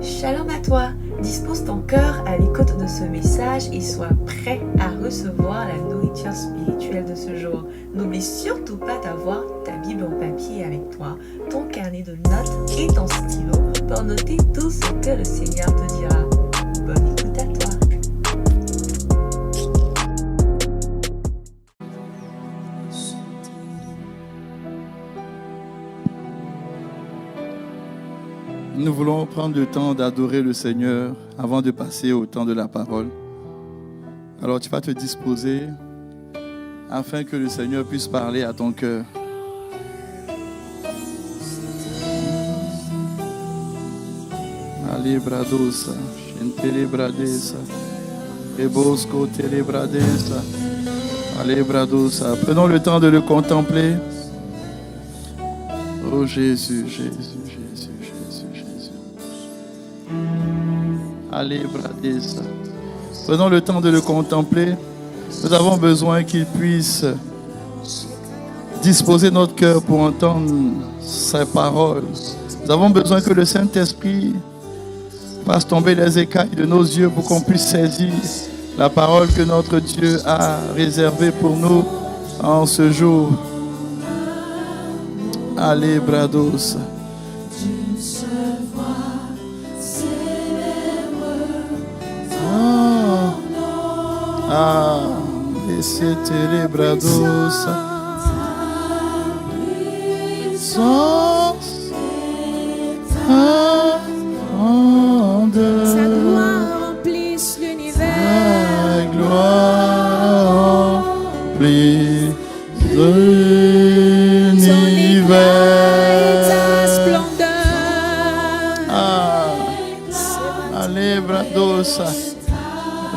Shalom à toi, dispose ton cœur à l'écoute de ce message et sois prêt à recevoir la nourriture spirituelle de ce jour. N'oublie surtout pas d'avoir ta Bible en papier avec toi, ton carnet de notes et ton stylo pour noter tout ce que le Seigneur te dira. Bonne écoute à toi. Nous voulons prendre le temps d'adorer le Seigneur avant de passer au temps de la parole. Alors tu vas te disposer afin que le Seigneur puisse parler à ton cœur. Ali bradosa, shentele bradesa, rebosco tele bradesa, ali bradosa. Prenons le temps de le contempler. Oh Jésus, Jésus, Jésus, Jésus, Jésus. Allez, bradesa. Prenons le temps de le contempler. Nous avons besoin qu'il puisse disposer notre cœur pour entendre ses paroles. Nous avons besoin que le Saint-Esprit fasse tomber les écailles de nos yeux pour qu'on puisse saisir la parole que notre Dieu a réservée pour nous en ce jour. Allez, brados. Et c'était les brados. Sa gloire remplisse l'univers. Sa gloire remplisse l'univers. Sa splendeur. Allez, bradosa.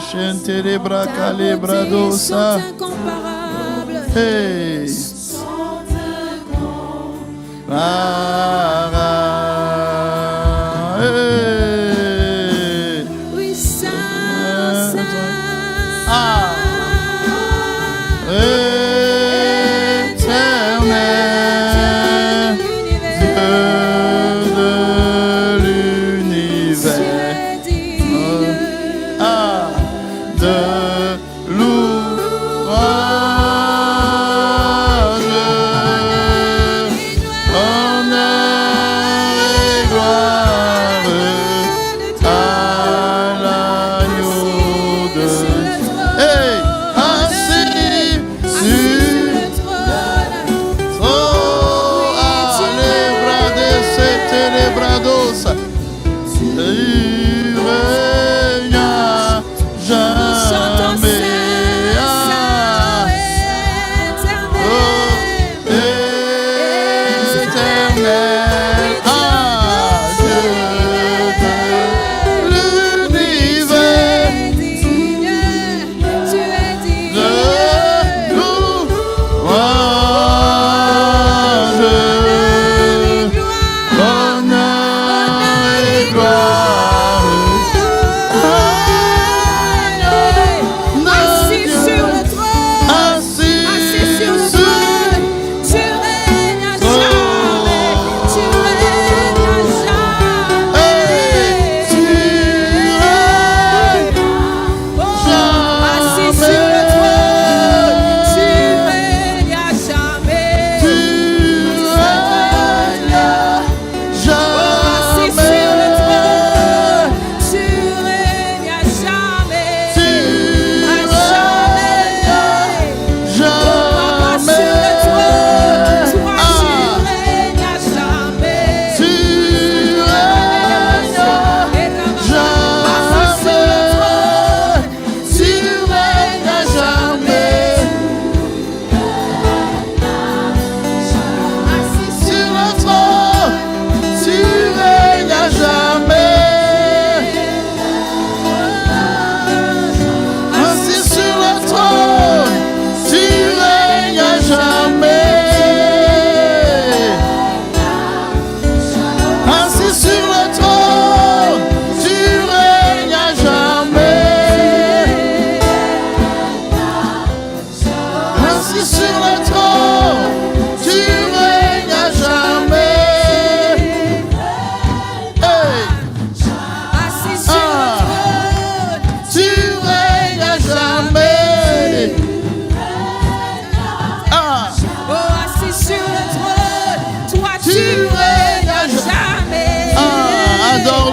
Chantez braca, les bradosa. Incomparable. Hey. Oui, Saint, Saint. Éternel, Dieu de l'univers, de louange, honneur et gloire.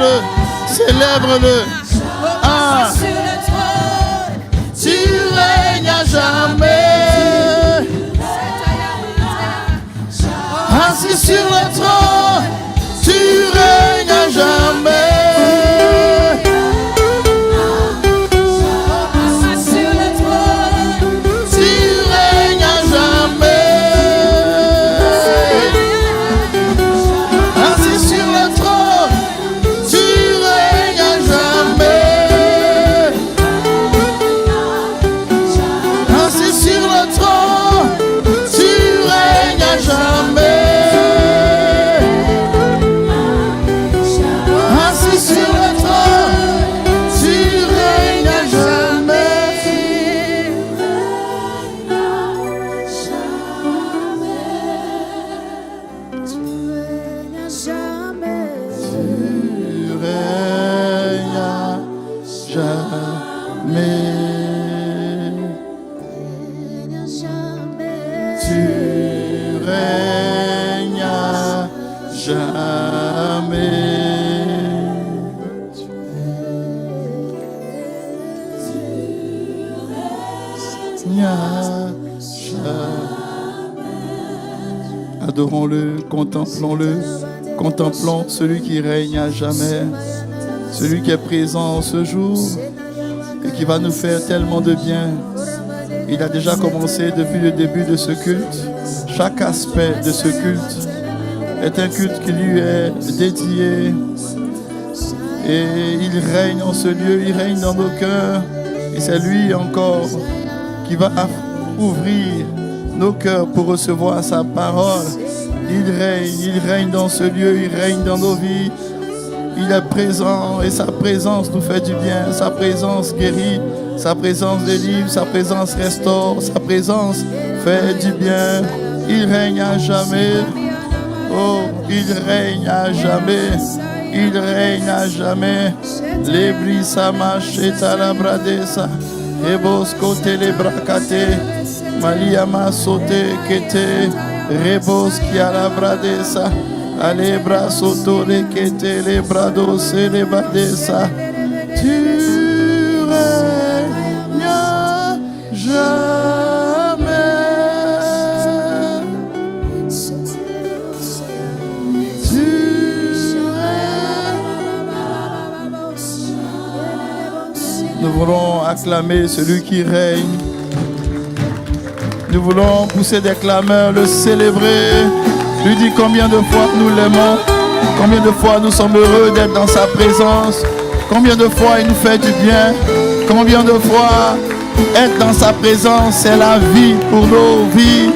célèbre-le, célèbre-le. Ah, Sur le trône, tu règnes à jamais. Assis sur le trône, tu règnes à jamais. sur le trône, Tu règnes à jamais. Assis sur le trône, tu règnes à jamais. Assis sur le trône, tu règnes à jamais. Assis sur le trône, tu règnes à jamais. tu règnes à jamais. Tu règnes à jamais. Règne à jamais. Tu règnes à jamais. Adorons-le, contemplons-le, contemplons celui qui règne à jamais, celui qui est présent ce jour et qui va nous faire tellement de bien. Il a déjà commencé depuis le début de ce culte. Chaque aspect de ce culte est un culte qui lui est dédié. Et il règne en ce lieu, il règne dans nos cœurs. Et c'est lui encore qui va ouvrir nos cœurs pour recevoir sa parole. Il règne dans ce lieu, il règne dans nos vies. Il est présent et sa présence nous fait du bien. Sa présence guérit, sa présence délivre, sa présence restaure, sa présence fait du bien. Il règne à jamais. Oh, il règne à jamais. Il règne à jamais. Lebrisa macheta la bradesa. Rebosco telebracate. Malia masote kete. Rebos qui a la bradesa. Ale brasoto le kete le brados et le badesa. Tu règnes à jamais. Tu Nous voulons acclamer celui qui règne. Nous voulons pousser des clameurs, le célébrer. Lui dire combien de fois nous l'aimons, combien de fois nous sommes heureux d'être dans sa présence, combien de fois il nous fait du bien, combien de fois être dans sa présence c'est la vie pour nos vies,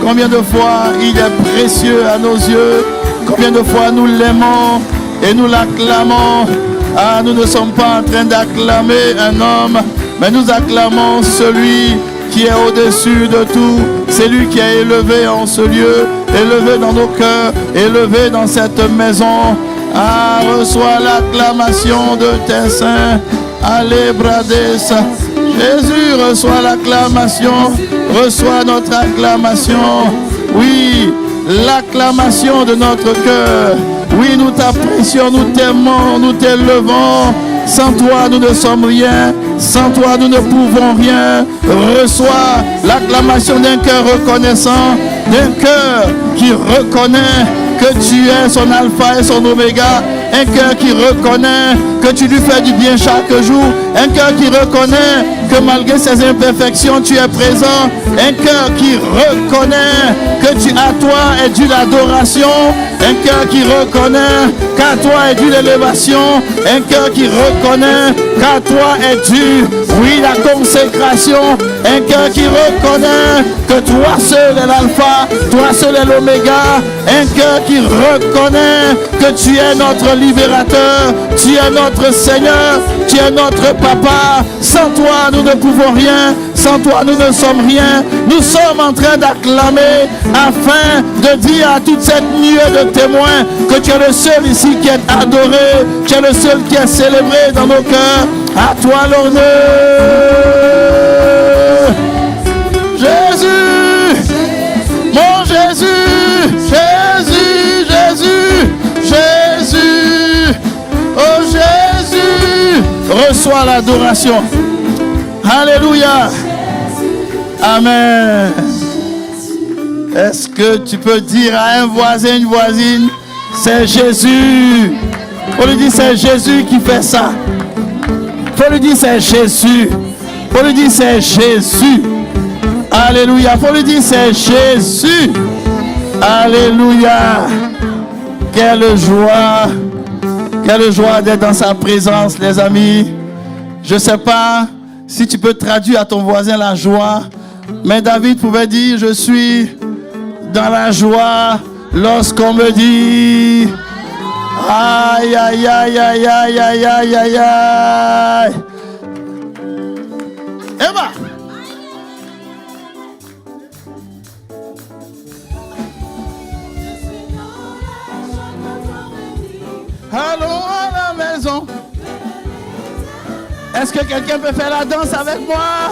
combien de fois il est précieux à nos yeux, combien de fois nous l'aimons et nous l'acclamons. Ah, nous ne sommes pas en train d'acclamer un homme, mais nous acclamons celui qui est au-dessus de tout. C'est lui qui est élevé en ce lieu, élevé dans nos cœurs, élevé dans cette maison. Ah, reçois l'acclamation de tes saints. Allez, Bradessa. Jésus, reçois l'acclamation. Reçois notre acclamation. Oui, l'acclamation de notre cœur. Oui, nous t'apprécions, nous t'aimons, nous t'élevons. Sans toi, nous ne sommes rien. Sans toi, nous ne pouvons rien. Reçois l'acclamation d'un cœur reconnaissant, d'un cœur qui reconnaît que tu es son alpha et son oméga. Un cœur qui reconnaît que tu lui fais du bien chaque jour. Un cœur qui reconnaît que malgré ses imperfections, tu es présent. Un cœur qui reconnaît que à toi est due l'adoration. Un cœur qui reconnaît qu'à toi est due l'élévation. Un cœur qui reconnaît qu'à toi est due, oui, la consécration. Un cœur qui reconnaît que toi seul est l'alpha, toi seul est l'oméga. Un cœur qui reconnaît que tu es notre libérateur, tu es notre Seigneur, tu es notre Papa. Sans toi, nous ne pouvons rien. Sans toi, nous ne sommes rien. Nous sommes en train d'acclamer afin de dire à toute cette nuée de témoins que tu es le seul ici qui est adoré, tu es le seul qui est célébré dans nos cœurs. À toi l'honneur. Jésus, mon Jésus, Jésus, Jésus, Jésus, oh Reçois l'adoration. Alléluia. Amen. Est-ce que tu peux dire à un voisin, une voisine, c'est Jésus. Faut lui dire c'est Jésus qui fait ça. Faut lui dire c'est Jésus. Faut lui dire c'est Jésus. Alléluia. Faut lui dire c'est Jésus. Alléluia. Quelle joie. Quelle joie d'être dans sa présence, les amis. Je ne sais pas si tu peux traduire à ton voisin la joie. Mais David pouvait dire, je suis dans la joie lorsqu'on me dit aïe, aïe, aïe, aïe, aïe, aïe, aïe, aïe, aïe. Eva. Allons à la maison. Est-ce que quelqu'un peut faire la danse avec moi?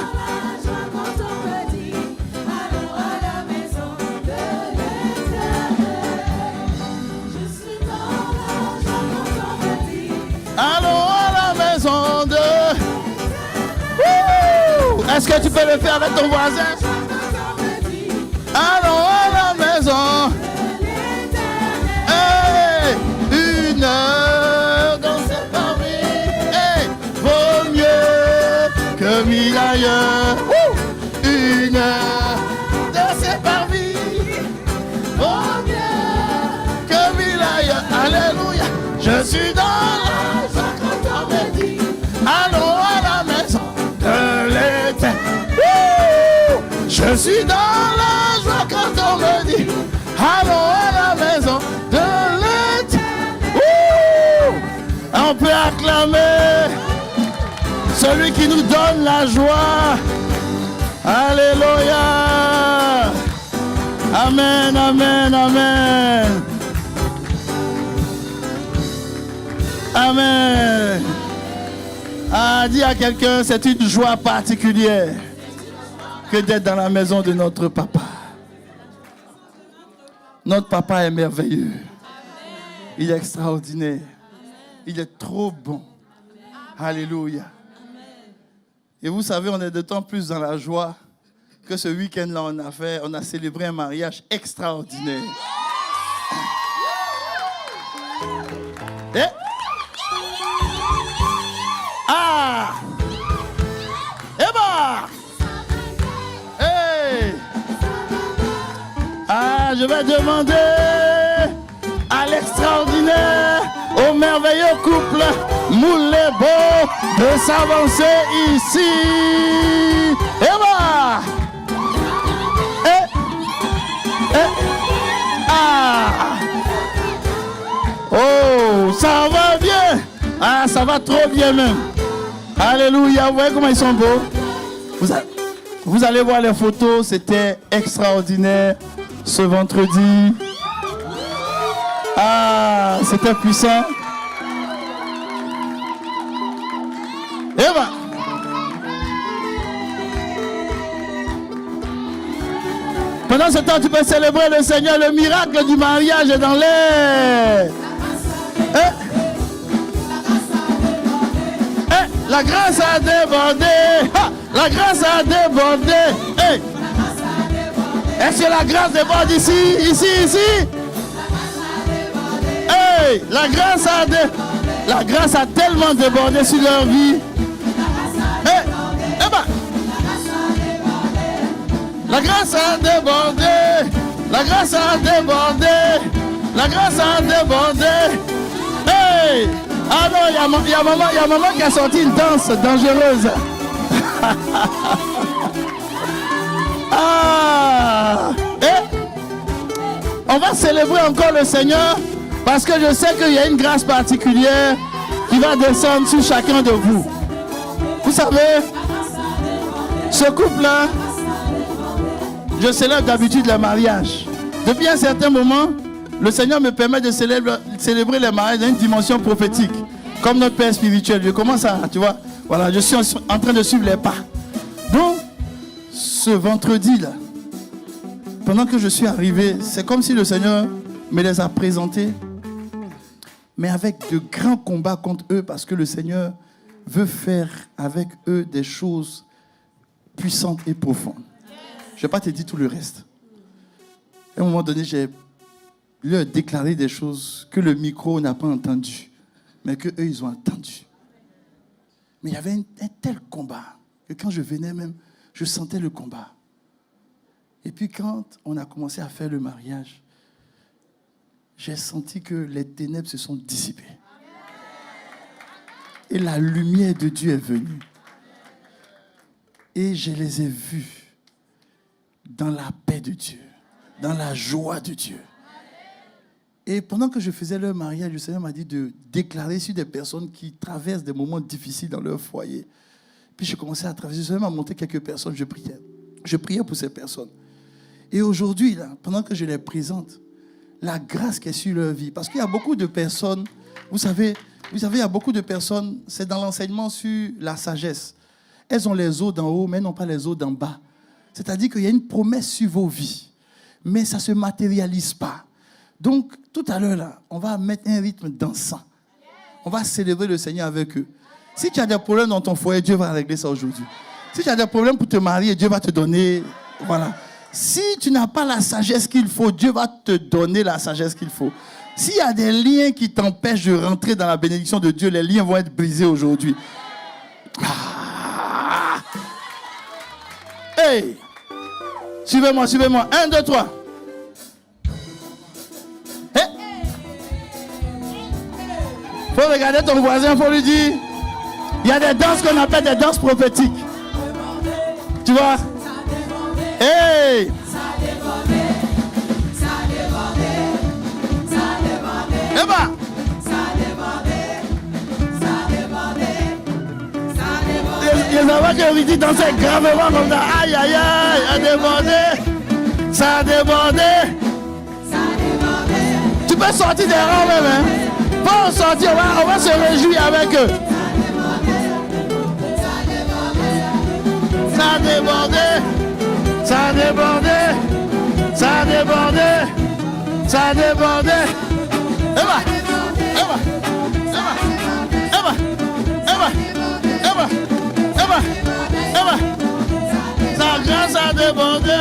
Allons à la maison de... Est-ce que tu peux le faire avec ton voisin? Allons à la maison. Hey, une heure dans cette famille, hey, vaut mieux que mille ailleurs. Une heure dans cette famille, vaut mieux que mille ailleurs. Alléluia. Je suis dans la joie quand on me dit allons à la maison de l'éternel. Je suis dans la joie quand on me dit allons à la maison de l'éternel. On peut acclamer celui qui nous donne la joie. Alléluia. Amen, amen, amen. Amen. Ah, dis à quelqu'un, c'est une joie particulière que d'être dans la maison de notre papa. Notre papa est merveilleux. Il est extraordinaire. Il est trop bon. Alléluia. Et vous savez, on est d'autant plus dans la joie que ce week-end-là, on a célébré un mariage extraordinaire. Et ah! Eba! Hey! Ah, je vais demander à l'extraordinaire, au merveilleux couple Moulebo de s'avancer ici. Eba! Ah! Oh, ça va bien! Ah, ça va trop bien même. Alléluia, vous voyez comment ils sont beaux? Vous allez voir les photos, c'était extraordinaire ce vendredi. Ah, c'était puissant. Et ben, pendant ce temps, tu peux célébrer le Seigneur, le miracle du mariage est dans l'air. La grâce a débordé. La grâce a débordé. Hey. Est-ce que la grâce déborde ici? Ici? Hey. La grâce a tellement débordé sur leur vie. Hey. Eh ben. La grâce a débordé. La grâce a débordé. La grâce a débordé. Hey. Ah non, il y a maman qui a sorti une danse dangereuse. Ah. Et on va célébrer encore le Seigneur parce que je sais qu'il y a une grâce particulière qui va descendre sur chacun de vous. Vous savez, ce couple-là, je célèbre d'habitude le mariage. Depuis un certain moment, le Seigneur me permet de célébrer les mariages dans une dimension prophétique, comme notre Père spirituel. Je commence à, tu vois, voilà, je suis en train de suivre les pas. Donc, ce vendredi-là, pendant que je suis arrivé, c'est comme si le Seigneur me les a présentés, mais avec de grands combats contre eux, parce que le Seigneur veut faire avec eux des choses puissantes et profondes. Je ne vais pas te dire tout le reste. À un moment donné, j'ai leur déclaré des choses que le micro n'a pas entendues, mais qu'eux, ils ont entendues. Mais il y avait un tel combat que quand je venais même, je sentais le combat. Et puis quand on a commencé à faire le mariage, j'ai senti que les ténèbres se sont dissipées. Et la lumière de Dieu est venue. Et je les ai vus dans la paix de Dieu, dans la joie de Dieu. Et pendant que je faisais leur mariage, le Seigneur m'a dit de déclarer sur des personnes qui traversent des moments difficiles dans leur foyer. Puis je commençais à traverser. Le Seigneur m'a montré quelques personnes, je priais. Je priais pour ces personnes. Et aujourd'hui, là, pendant que je les présente, la grâce qui est sur leur vie. Parce qu'il y a beaucoup de personnes, vous savez, il y a beaucoup de personnes, c'est dans l'enseignement sur la sagesse. Elles ont les os d'en haut, mais elles n'ont pas les os d'en bas. C'est-à-dire qu'il y a une promesse sur vos vies, mais ça ne se matérialise pas. Donc, tout à l'heure, là, on va mettre un rythme dansant. On va célébrer le Seigneur avec eux. Si tu as des problèmes dans ton foyer, Dieu va régler ça aujourd'hui. Si tu as des problèmes pour te marier, Dieu va te donner. Voilà. Si tu n'as pas la sagesse qu'il faut, Dieu va te donner la sagesse qu'il faut. S'il y a des liens qui t'empêchent de rentrer dans la bénédiction de Dieu, les liens vont être brisés aujourd'hui. Ah. Hey! Suivez-moi, suivez-moi. 1, 2, 3. Hey! Faut regarder ton voisin, faut lui dire. Il y a des danses qu'on appelle des danses prophétiques. Tu vois? Hey! Eh ben! Les enfants qui ont dit danser gravement comme ça. Aïe, aïe, aïe, a débordé. Ça a débordé. Tu peux sortir des rangs même, hein? Faut sortir, on va se réjouir avec eux. Ça a débordé. Ça a débordé. Ça a débordé. Ça a débordé. Eva, Eva, Eva, Eva, Eva, Eva, Eva, Eva. Sa grâce a débordé.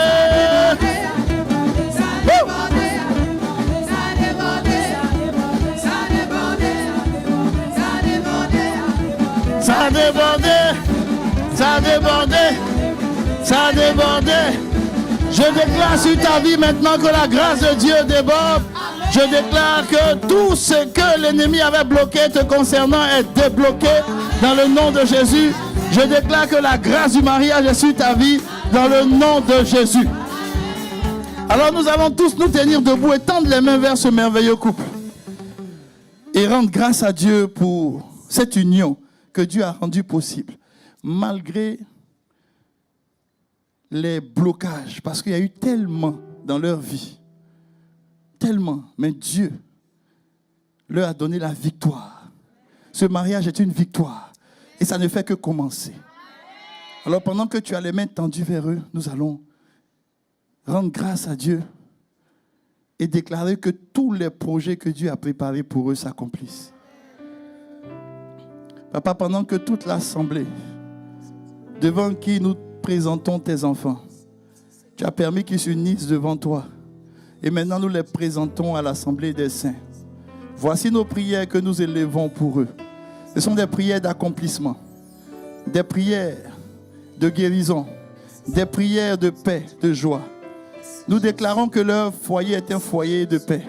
Ça a débordé. Ça a débordé. Ça a débordé. Je déclare sur ta vie maintenant que la grâce de Dieu déborde. Je déclare que tout ce que l'ennemi avait bloqué te concernant est débloqué dans le nom de Jésus. Je déclare que la grâce du mariage est sur ta vie dans le nom de Jésus. Alors nous allons tous nous tenir debout et tendre les mains vers ce merveilleux couple. Et rendre grâce à Dieu pour cette union que Dieu a rendue possible. Malgré les blocages, parce qu'il y a eu tellement dans leur vie. Tellement, mais Dieu leur a donné la victoire. Ce mariage est une victoire et ça ne fait que commencer. Alors pendant que tu as les mains tendues vers eux, nous allons rendre grâce à Dieu et déclarer que tous les projets que Dieu a préparés pour eux s'accomplissent. Papa, pendant que toute l'assemblée devant qui nous présentons tes enfants, tu as permis qu'ils s'unissent devant toi. Et maintenant, nous les présentons à l'Assemblée des saints. Voici nos prières que nous élevons pour eux. Ce sont des prières d'accomplissement, des prières de guérison, des prières de paix, de joie. Nous déclarons que leur foyer est un foyer de paix.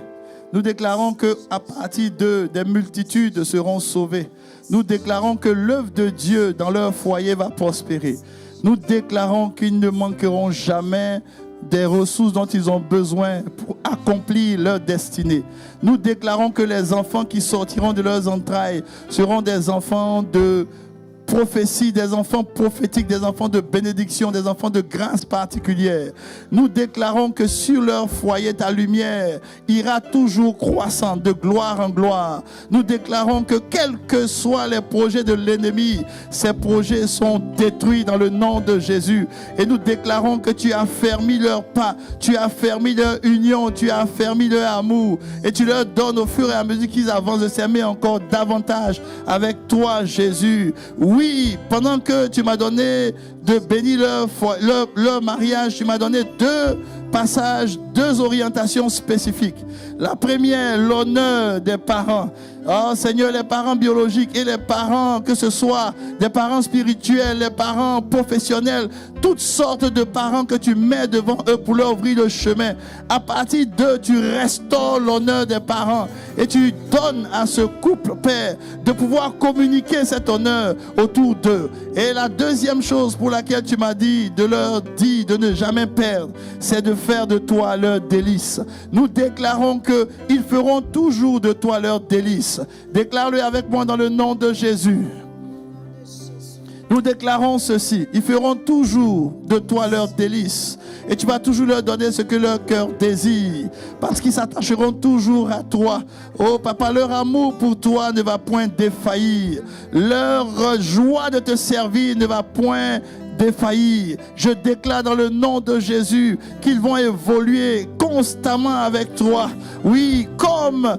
Nous déclarons qu'à partir d'eux, des multitudes seront sauvées. Nous déclarons que l'œuvre de Dieu dans leur foyer va prospérer. Nous déclarons qu'ils ne manqueront jamais des ressources dont ils ont besoin pour accomplir leur destinée. Nous déclarons que les enfants qui sortiront de leurs entrailles seront des enfants de prophétie, des enfants prophétiques, des enfants de bénédiction, des enfants de grâce particulière. Nous déclarons que sur leur foyer, ta lumière ira toujours croissant de gloire en gloire. Nous déclarons que quels que soient les projets de l'ennemi, ces projets sont détruits dans le nom de Jésus. Et nous déclarons que tu as fermé leurs pas, tu as fermé leur union, tu as fermé leur amour. Et tu leur donnes au fur et à mesure qu'ils avancent de s'aimer encore davantage avec toi, Jésus. Oui, pendant que tu m'as donné de bénir leur mariage, tu m'as donné deux passages, deux orientations spécifiques. La première, l'honneur des parents. Oh Seigneur, les parents biologiques et les parents, que ce soit des parents spirituels, les parents professionnels, toutes sortes de parents que tu mets devant eux pour leur ouvrir le chemin. À partir d'eux, tu restaures l'honneur des parents et tu donnes à ce couple, Père, de pouvoir communiquer cet honneur autour d'eux. Et la deuxième chose pour laquelle tu m'as dit de leur dire de ne jamais perdre, c'est de faire de toi leur délice. Nous déclarons qu'ils feront toujours de toi leur délice. Déclare-le avec moi dans le nom de Jésus. Nous déclarons ceci: ils feront toujours de toi leur délice. Et tu vas toujours leur donner ce que leur cœur désire. Parce qu'ils s'attacheront toujours à toi. Oh papa, leur amour pour toi ne va point défaillir. Leur joie de te servir ne va point défaillir. Je déclare dans le nom de Jésus qu'ils vont évoluer constamment avec toi. Oui, comme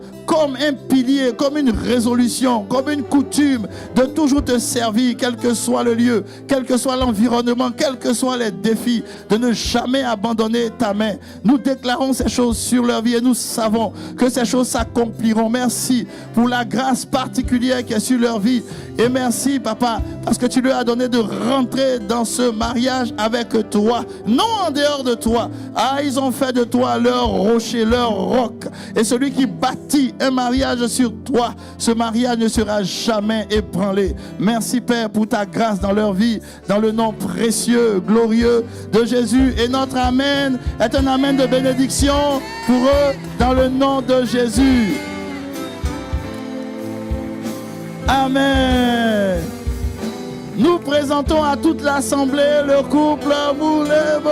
un pilier, comme une résolution, comme une coutume de toujours te servir, quel que soit le lieu, quel que soit l'environnement, quels que soient les défis, de ne jamais abandonner ta main. Nous déclarons ces choses sur leur vie et nous savons que ces choses s'accompliront. Merci pour la grâce particulière qui est sur leur vie. Et merci, papa, parce que tu leur as donné de rentrer dans ce mariage avec toi, non en dehors de toi. Ah, ils ont fait de toi leur rocher, leur roc. Et celui qui bâtit un mariage sur toi, ce mariage ne sera jamais ébranlé. Merci, Père, pour ta grâce dans leur vie, dans le nom précieux, glorieux de Jésus. Et notre Amen est un Amen de bénédiction pour eux, dans le nom de Jésus. Amen. Nous présentons à toute l'assemblée le couple Moulebo.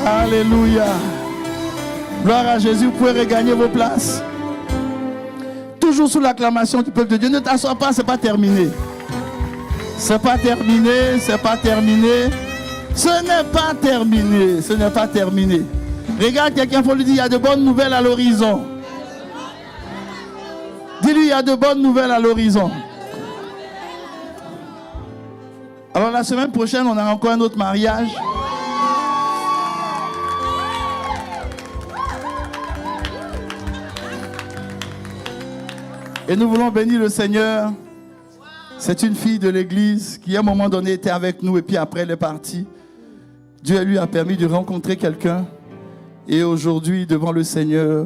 Alléluia. Gloire à Jésus. Vous pouvez regagner vos places. Toujours sous l'acclamation du peuple de Dieu. Ne t'assois pas, c'est pas terminé. C'est pas terminé, c'est pas terminé. Ce n'est pas terminé, ce n'est pas terminé. Regarde quelqu'un, il faut lui dire, il y a de bonnes nouvelles à l'horizon. Dis-lui, il y a de bonnes nouvelles à l'horizon. Alors la semaine prochaine, on a encore un autre mariage. Et nous voulons bénir le Seigneur. C'est une fille de l'église qui à un moment donné était avec nous et puis après elle est partie. Dieu lui a permis de rencontrer quelqu'un. Et aujourd'hui, devant le Seigneur,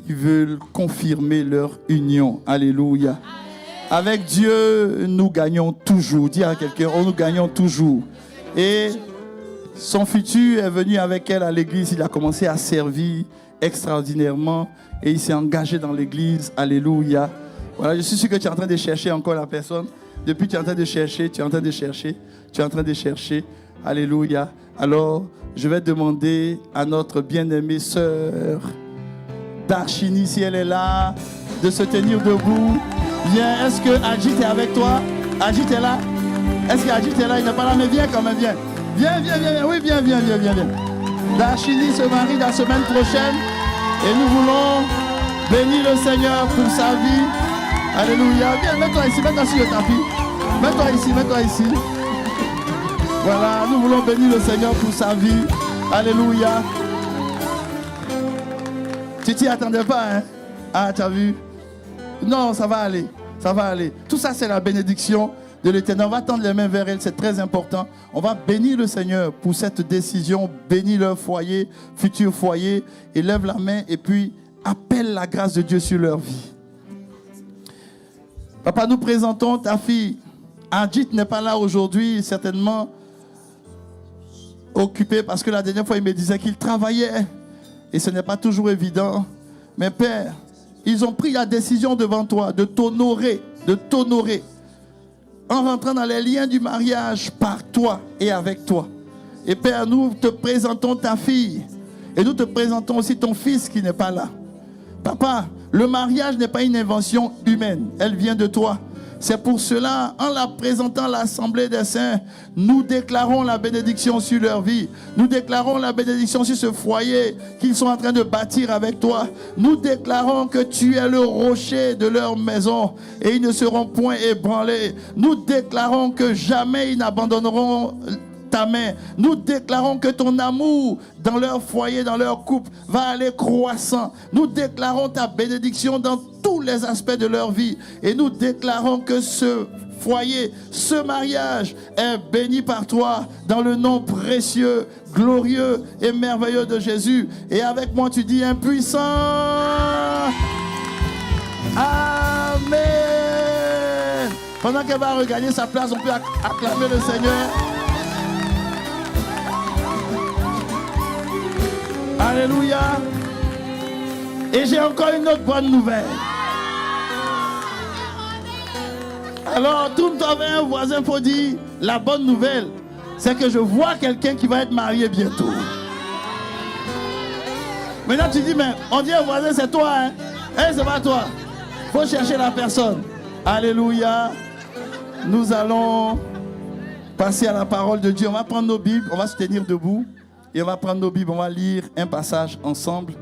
ils veulent confirmer leur union. Alléluia. Avec Dieu, nous gagnons toujours. Dis à quelqu'un, oh, nous gagnons toujours. Et son futur est venu avec elle à l'église. Il a commencé à servir extraordinairement. Et il s'est engagé dans l'église. Alléluia. Voilà, je suis sûr que tu es en train de chercher encore la personne. Depuis, tu es en train de chercher, tu es en train de chercher, tu es en train de chercher. Alléluia. Alors, je vais demander à notre bien-aimée sœur Darshini, si elle est là, de se tenir debout. Viens, est-ce que Ajit est avec toi? Ajit est là? Est-ce qu'Ajit est là? Il n'est pas là, mais viens quand même, viens. Viens. Oui, viens. Darshini se marie la semaine prochaine et nous voulons bénir le Seigneur pour sa vie. Alléluia. Viens, mets-toi ici, mets-toi sur le tapis. Mets-toi ici. Voilà, nous voulons bénir le Seigneur pour sa vie. Alléluia. Tu t'y attendais pas, hein? Ah, tu as vu? Non, ça va aller. Tout ça, c'est la bénédiction de l'Éternel. On va tendre les mains vers elle, c'est très important. On va bénir le Seigneur pour cette décision. Bénir leur foyer, futur foyer. Et lève la main et puis appelle la grâce de Dieu sur leur vie. Papa, nous présentons ta fille. Ajit n'est pas là aujourd'hui, certainement occupé parce que la dernière fois il me disait qu'il travaillait et ce n'est pas toujours évident Mais Père, ils ont pris la décision devant toi de t'honorer, en rentrant dans les liens du mariage par toi et avec toi. Et Père, nous te présentons ta fille et nous te présentons aussi ton fils qui n'est pas là. Papa, le mariage n'est pas une invention humaine, elle vient de toi. C'est pour cela, en la présentant à l'Assemblée des Saints, nous déclarons la bénédiction sur leur vie. Nous déclarons la bénédiction sur ce foyer qu'ils sont en train de bâtir avec toi. Nous déclarons que tu es le rocher de leur maison et ils ne seront point ébranlés. Nous déclarons que jamais ils n'abandonneront ta main. Nous déclarons que ton amour dans leur foyer, dans leur couple, va aller croissant. Nous déclarons ta bénédiction dans tous les aspects de leur vie. Et nous déclarons que ce foyer, ce mariage est béni par toi dans le nom précieux, glorieux et merveilleux de Jésus. Et avec moi, tu dis impuissant. Amen. Pendant qu'elle va regagner sa place, on peut acclamer le Seigneur. Alléluia. Et j'ai encore une autre bonne nouvelle. Alors, tourne-toi vers un voisin pour dire, la bonne nouvelle, c'est que je vois quelqu'un qui va être marié bientôt. Maintenant, tu dis, mais on dit un voisin, c'est toi, hein? Eh, c'est pas toi. Faut chercher la personne. Alléluia. Nous allons passer à la parole de Dieu. On va prendre nos Bibles, on va se tenir debout. Et on va prendre nos Bibles, on va lire un passage ensemble.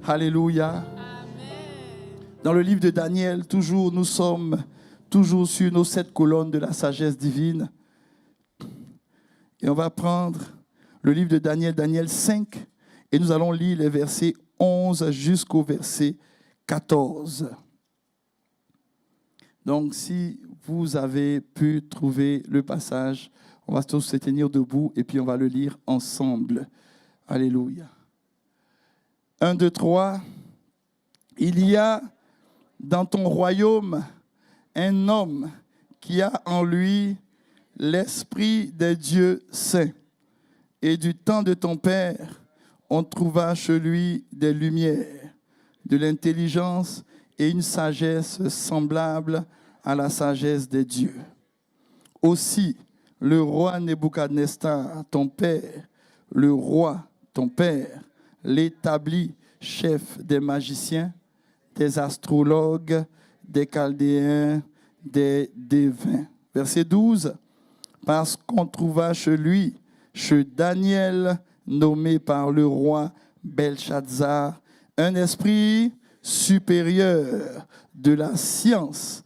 Alléluia. Amen. Dans le livre de Daniel, nous sommes toujours sur nos 7 colonnes de la sagesse divine. Et on va prendre le livre de Daniel, Daniel 5, et nous allons lire les versets 11 jusqu'au verset 14. Donc, si vous avez pu trouver le passage, on va tous se tenir debout et puis on va le lire ensemble. Alléluia. 1, 2, 3. Il y a dans ton royaume un homme qui a en lui l'esprit des dieux saints. Et du temps de ton père, on trouva chez lui des lumières, de l'intelligence et une sagesse semblable à la sagesse des dieux. Aussi, le roi Nebuchadnezzar, ton père, le roi, ton père, l'établit chef des magiciens, des astrologues, des chaldéens, des devins. Verset 12. Parce qu'on trouva chez lui, chez Daniel, nommé par le roi Belshazzar, un esprit supérieur de la science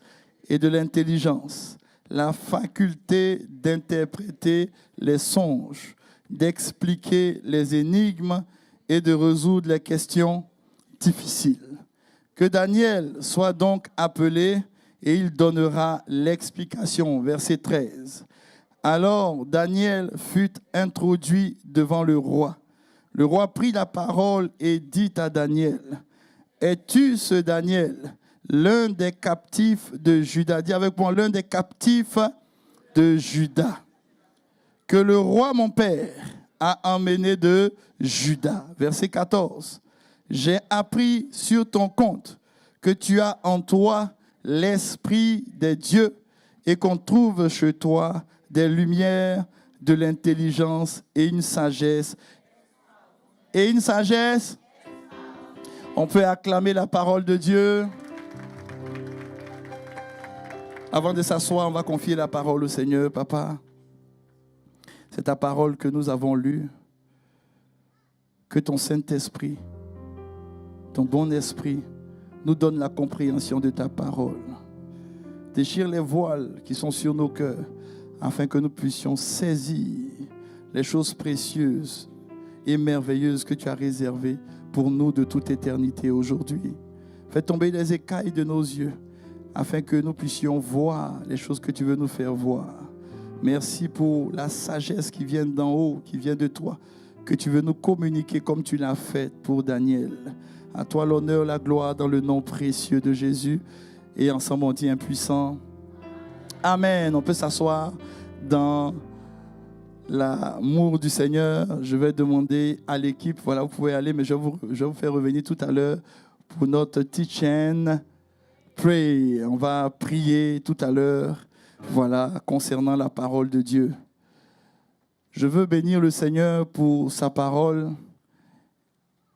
et de l'intelligence, la faculté d'interpréter les songes, d'expliquer les énigmes et de résoudre les questions difficiles. Que Daniel soit donc appelé et il donnera l'explication. Verset 13. Alors Daniel fut introduit devant le roi. Le roi prit la parole et dit à Daniel, « Es-tu ce Daniel, l'un des captifs de Juda ?» Dis avec moi, l'un des captifs de Juda, que le roi mon père a emmené de Juda. Verset 14. J'ai appris sur ton compte que tu as en toi l'esprit des dieux et qu'on trouve chez toi des lumières, de l'intelligence et une sagesse. Et une sagesse. On peut acclamer la parole de Dieu. Avant de s'asseoir, on va confier la parole au Seigneur. Papa, c'est ta parole que nous avons lue. Que ton Saint-Esprit, ton bon esprit, nous donne la compréhension de ta parole. Déchire les voiles qui sont sur nos cœurs, afin que nous puissions saisir les choses précieuses et merveilleuses que tu as réservées pour nous de toute éternité aujourd'hui. Fais tomber les écailles de nos yeux, afin que nous puissions voir les choses que tu veux nous faire voir. Merci pour la sagesse qui vient d'en haut, qui vient de toi, que tu veux nous communiquer comme tu l'as fait pour Daniel. À toi l'honneur, la gloire dans le nom précieux de Jésus. Et ensemble on dit impuissant. Amen. On peut s'asseoir dans l'amour du Seigneur, je vais demander à l'équipe, voilà, vous pouvez aller, mais je vais vous faire revenir tout à l'heure pour notre teach-in. Pray. On va prier tout à l'heure, voilà, concernant la parole de Dieu. Je veux bénir le Seigneur pour sa parole.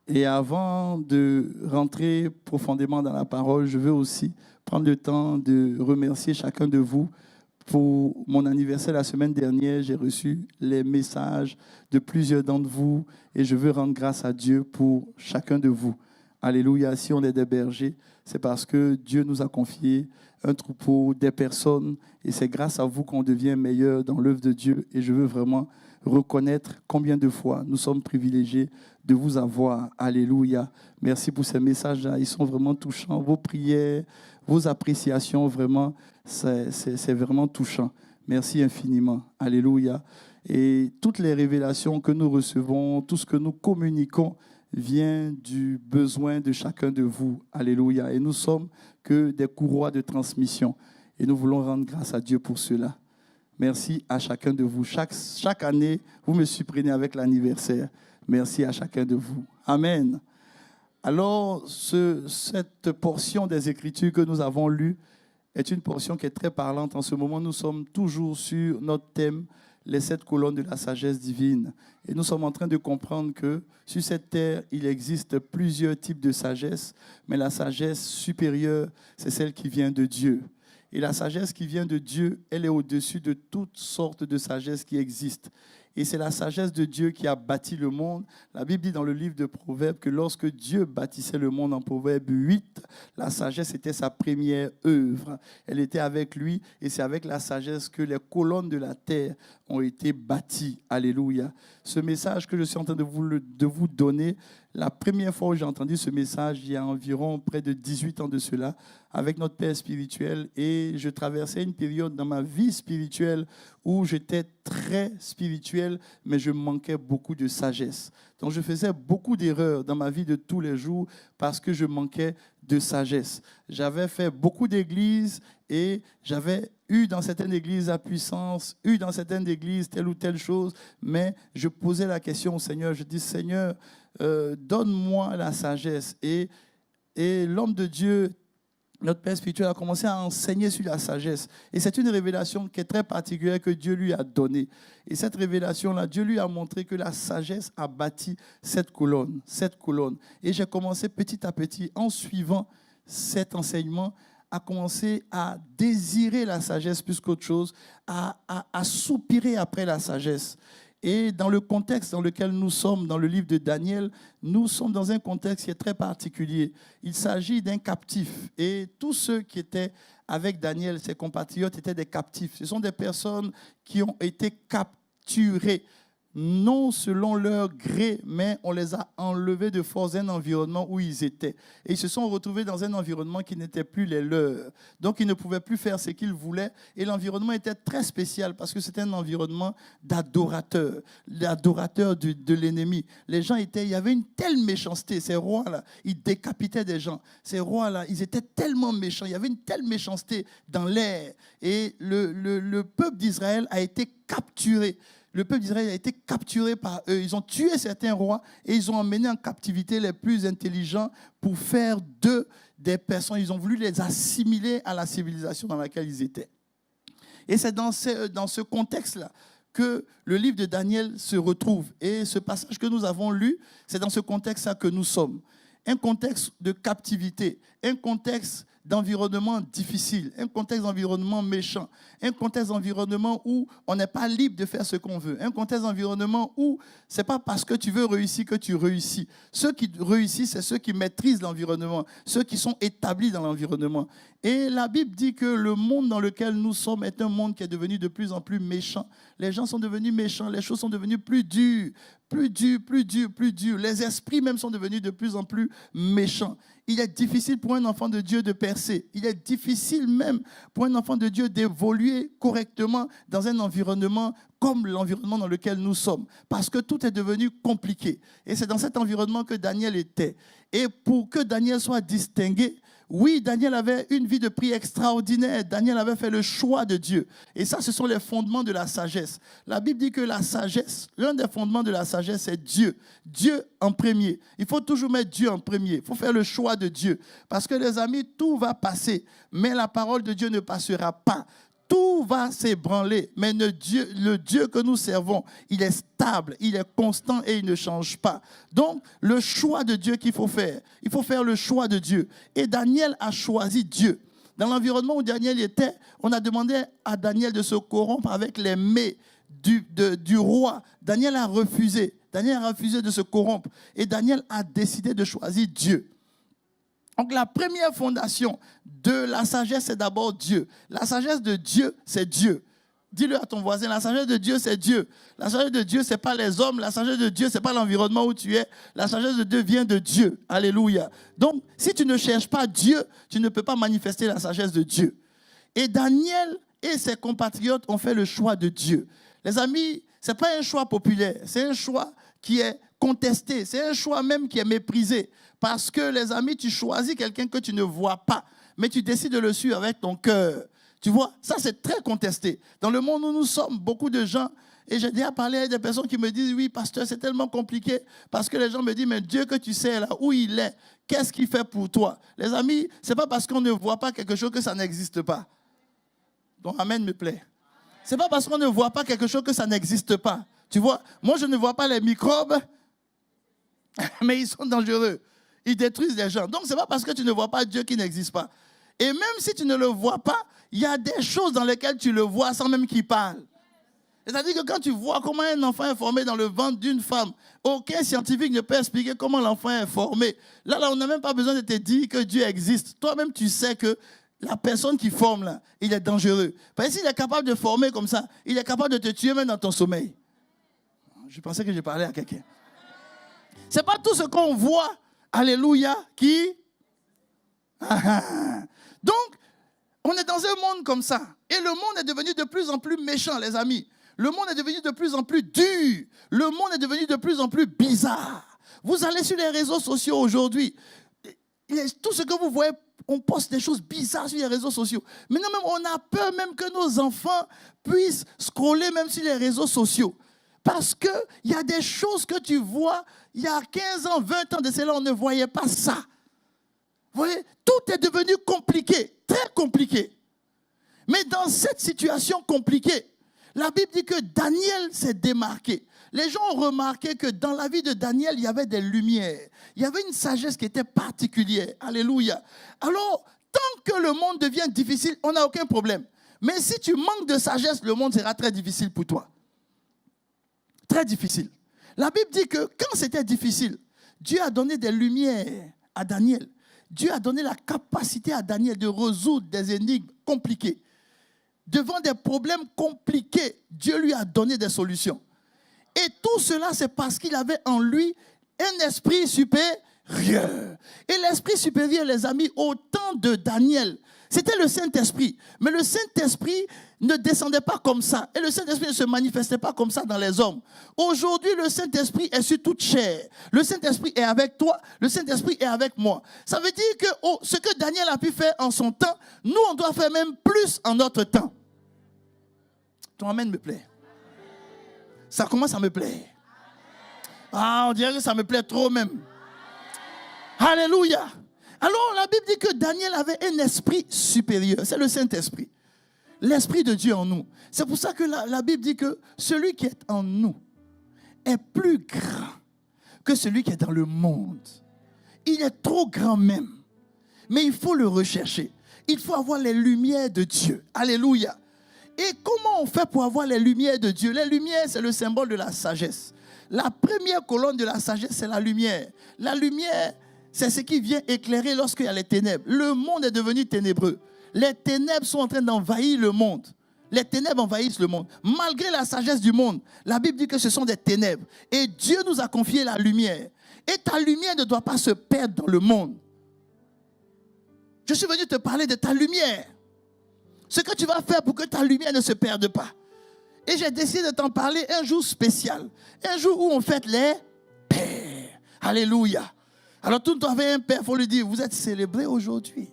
Et avant de rentrer profondément dans la parole, je veux aussi prendre le temps de remercier chacun de vous. Pour mon anniversaire la semaine dernière, j'ai reçu les messages de plusieurs d'entre vous et je veux rendre grâce à Dieu pour chacun de vous. Alléluia, si on est des bergers, c'est parce que Dieu nous a confié un troupeau, des personnes, et c'est grâce à vous qu'on devient meilleur dans l'œuvre de Dieu. Et je veux vraiment reconnaître combien de fois nous sommes privilégiés de vous avoir. Alléluia. Merci pour ces messages-là, ils sont vraiment touchants. Vos prières, vos appréciations, vraiment, c'est vraiment touchant. Merci infiniment. Alléluia. Et toutes les révélations que nous recevons, tout ce que nous communiquons, vient du besoin de chacun de vous. Alléluia. Et nous sommes que des courroies de transmission. Et nous voulons rendre grâce à Dieu pour cela. Merci à chacun de vous. Chaque année, vous me surprenez avec l'anniversaire. Merci à chacun de vous. Amen. Alors, cette portion des Écritures que nous avons lue est une portion qui est très parlante. En ce moment, nous sommes toujours sur notre thème, les 7 colonnes de la sagesse divine. Et nous sommes en train de comprendre que sur cette terre, il existe plusieurs types de sagesse, mais la sagesse supérieure, c'est celle qui vient de Dieu. Et la sagesse qui vient de Dieu, elle est au-dessus de toutes sortes de sagesse qui existent. Et c'est la sagesse de Dieu qui a bâti le monde. La Bible dit dans le livre de Proverbes que lorsque Dieu bâtissait le monde en Proverbe 8, la sagesse était sa première œuvre. Elle était avec lui et c'est avec la sagesse que les colonnes de la terre ont été bâties. Alléluia. Ce message que je suis en train de vous donner, la première fois où j'ai entendu ce message, il y a environ près de 18 ans de cela, avec notre père spirituel, et je traversais une période dans ma vie spirituelle où j'étais très spirituel, mais je manquais beaucoup de sagesse. Donc je faisais beaucoup d'erreurs dans ma vie de tous les jours parce que je manquais de sagesse. J'avais fait beaucoup d'églises et j'avais eu dans certaines églises la puissance, eu dans certaines églises telle ou telle chose, mais je posais la question au Seigneur, je dis Seigneur, donne-moi la sagesse. Et l'homme de Dieu, notre Père spirituel, a commencé à enseigner sur la sagesse. Et c'est une révélation qui est très particulière que Dieu lui a donnée. Et cette révélation-là, Dieu lui a montré que la sagesse a bâti cette colonne. Et j'ai commencé petit à petit, en suivant cet enseignement, à commencer à désirer la sagesse plus qu'autre chose, à soupirer après la sagesse. Et dans le contexte dans lequel nous sommes, dans le livre de Daniel, nous sommes dans un contexte qui est très particulier. Il s'agit d'un captif. Et tous ceux qui étaient avec Daniel, ses compatriotes, étaient des captifs. Ce sont des personnes qui ont été capturées, non selon leur gré, mais on les a enlevés de force d'un environnement où ils étaient. Et ils se sont retrouvés dans un environnement qui n'était plus les leurs. Donc ils ne pouvaient plus faire ce qu'ils voulaient. Et l'environnement était très spécial parce que c'était un environnement d'adorateurs, d'adorateurs de l'ennemi. Les gens il y avait une telle méchanceté. Ces rois-là, ils décapitaient des gens. Ces rois-là, ils étaient tellement méchants. Il y avait une telle méchanceté dans l'air. Et le peuple d'Israël a été capturé. Le peuple d'Israël a été capturé par eux. Ils ont tué certains rois et ils ont emmené en captivité les plus intelligents pour faire d'eux des personnes. Ils ont voulu les assimiler à la civilisation dans laquelle ils étaient. Et c'est dans ce contexte-là que le livre de Daniel se retrouve. Et ce passage que nous avons lu, c'est dans ce contexte-là que nous sommes. Un contexte de captivité, un contexte d'environnement difficile, un contexte d'environnement méchant, un contexte d'environnement où on n'est pas libre de faire ce qu'on veut, un contexte d'environnement où c'est pas parce que tu veux réussir que tu réussis. Ceux qui réussissent, c'est ceux qui maîtrisent l'environnement, ceux qui sont établis dans l'environnement. Et la Bible dit que le monde dans lequel nous sommes est un monde qui est devenu de plus en plus méchant. Les gens sont devenus méchants, les choses sont devenues plus dures. Les esprits même sont devenus de plus en plus méchants. Il est difficile pour un enfant de Dieu de percer. Il est difficile même pour un enfant de Dieu d'évoluer correctement dans un environnement comme l'environnement dans lequel nous sommes, parce que tout est devenu compliqué. Et c'est dans cet environnement que Daniel était. Et pour que Daniel soit distingué, oui, Daniel avait une vie de prière extraordinaire. Daniel avait fait le choix de Dieu. Et ça, ce sont les fondements de la sagesse. La Bible dit que la sagesse, l'un des fondements de la sagesse, c'est Dieu. Dieu en premier. Il faut toujours mettre Dieu en premier. Il faut faire le choix de Dieu. Parce que les amis, tout va passer. Mais la parole de Dieu ne passera pas. Tout va s'ébranler, mais le Dieu que nous servons, il est stable, il est constant et il ne change pas. Donc, le choix de Dieu qu'il faut faire, il faut faire le choix de Dieu. Et Daniel a choisi Dieu. Dans l'environnement où Daniel était, on a demandé à Daniel de se corrompre avec les mets du roi. Daniel a refusé. Daniel a refusé de se corrompre. Et Daniel a décidé de choisir Dieu. Donc la première fondation de la sagesse, c'est d'abord Dieu. La sagesse de Dieu, c'est Dieu. Dis-le à ton voisin, la sagesse de Dieu, c'est Dieu. La sagesse de Dieu, ce n'est pas les hommes. La sagesse de Dieu, ce n'est pas l'environnement où tu es. La sagesse de Dieu vient de Dieu. Alléluia. Donc, si tu ne cherches pas Dieu, tu ne peux pas manifester la sagesse de Dieu. Et Daniel et ses compatriotes ont fait le choix de Dieu. Les amis, ce n'est pas un choix populaire. C'est un choix qui est contesté. C'est un choix même qui est méprisé. Parce que, les amis, tu choisis quelqu'un que tu ne vois pas, mais tu décides de le suivre avec ton cœur. Tu vois, ça c'est très contesté. Dans le monde où nous sommes, beaucoup de gens, et j'ai déjà parlé avec des personnes qui me disent, oui, pasteur, c'est tellement compliqué, parce que les gens me disent, mais Dieu que tu sais là, où il est, qu'est-ce qu'il fait pour toi? Les amis, c'est pas parce qu'on ne voit pas quelque chose que ça n'existe pas. Donc, amen me plaît. C'est pas parce qu'on ne voit pas quelque chose que ça n'existe pas. Tu vois, moi je ne vois pas les microbes, mais ils sont dangereux. Ils détruisent les gens. Donc, ce n'est pas parce que tu ne vois pas Dieu qui n'existe pas. Et même si tu ne le vois pas, il y a des choses dans lesquelles tu le vois sans même qu'il parle. C'est-à-dire que quand tu vois comment un enfant est formé dans le ventre d'une femme, aucun scientifique ne peut expliquer comment l'enfant est formé. Là, on n'a même pas besoin de te dire que Dieu existe. Toi-même, tu sais que la personne qui forme, là, il est dangereux. Parce que s'il est capable de former comme ça, il est capable de te tuer même dans ton sommeil. Je pensais que je parlais à quelqu'un. Ce n'est pas tout ce qu'on voit. Alléluia, qui? Donc, on est dans un monde comme ça. Et le monde est devenu de plus en plus méchant, les amis. Le monde est devenu de plus en plus dur. Le monde est devenu de plus en plus bizarre. Vous allez sur les réseaux sociaux aujourd'hui. Tout ce que vous voyez, on poste des choses bizarres sur les réseaux sociaux. Maintenant, même, on a peur même que nos enfants puissent scroller même sur les réseaux sociaux. Parce qu'il y a des choses que tu vois, il y a 15 ans, 20 ans de cela, on ne voyait pas ça. Vous voyez, tout est devenu compliqué, très compliqué. Mais dans cette situation compliquée, la Bible dit que Daniel s'est démarqué. Les gens ont remarqué que dans la vie de Daniel, il y avait des lumières. Il y avait une sagesse qui était particulière. Alléluia. Alors, tant que le monde devient difficile, on n'a aucun problème. Mais si tu manques de sagesse, le monde sera très difficile pour toi. Très difficile. La Bible dit que quand c'était difficile, Dieu a donné des lumières à Daniel. Dieu a donné la capacité à Daniel de résoudre des énigmes compliquées. Devant des problèmes compliqués, Dieu lui a donné des solutions. Et tout cela, c'est parce qu'il avait en lui un esprit supérieur. Et l'esprit supérieur, les amis, au temps de Daniel, c'était le Saint-Esprit. Mais le Saint-Esprit ne descendait pas comme ça. Et le Saint-Esprit ne se manifestait pas comme ça dans les hommes. Aujourd'hui, le Saint-Esprit est sur toute chair. Le Saint-Esprit est avec toi. Le Saint-Esprit est avec moi. Ça veut dire que ce que Daniel a pu faire en son temps, nous, on doit faire même plus en notre temps. Ton amen me plaît. Ça commence à me plaire. Ah, on dirait que ça me plaît trop même. Alléluia. Alors, la Bible dit que Daniel avait un esprit supérieur. C'est le Saint-Esprit. L'Esprit de Dieu en nous. C'est pour ça que la Bible dit que celui qui est en nous est plus grand que celui qui est dans le monde. Il est trop grand même. Mais il faut le rechercher. Il faut avoir les lumières de Dieu. Alléluia. Et comment on fait pour avoir les lumières de Dieu? Les lumières, c'est le symbole de la sagesse. La première colonne de la sagesse, c'est la lumière. La lumière, c'est ce qui vient éclairer lorsqu'il y a les ténèbres. Le monde est devenu ténébreux. Les ténèbres sont en train d'envahir le monde. Les ténèbres envahissent le monde. Malgré la sagesse du monde, la Bible dit que ce sont des ténèbres. Et Dieu nous a confié la lumière. Et ta lumière ne doit pas se perdre dans le monde. Je suis venu te parler de ta lumière. Ce que tu vas faire pour que ta lumière ne se perde pas. Et j'ai décidé de t'en parler un jour spécial. Un jour où on fête les pères. Alléluia. Alors tout le temps avec un père, il faut lui dire, vous êtes célébré aujourd'hui.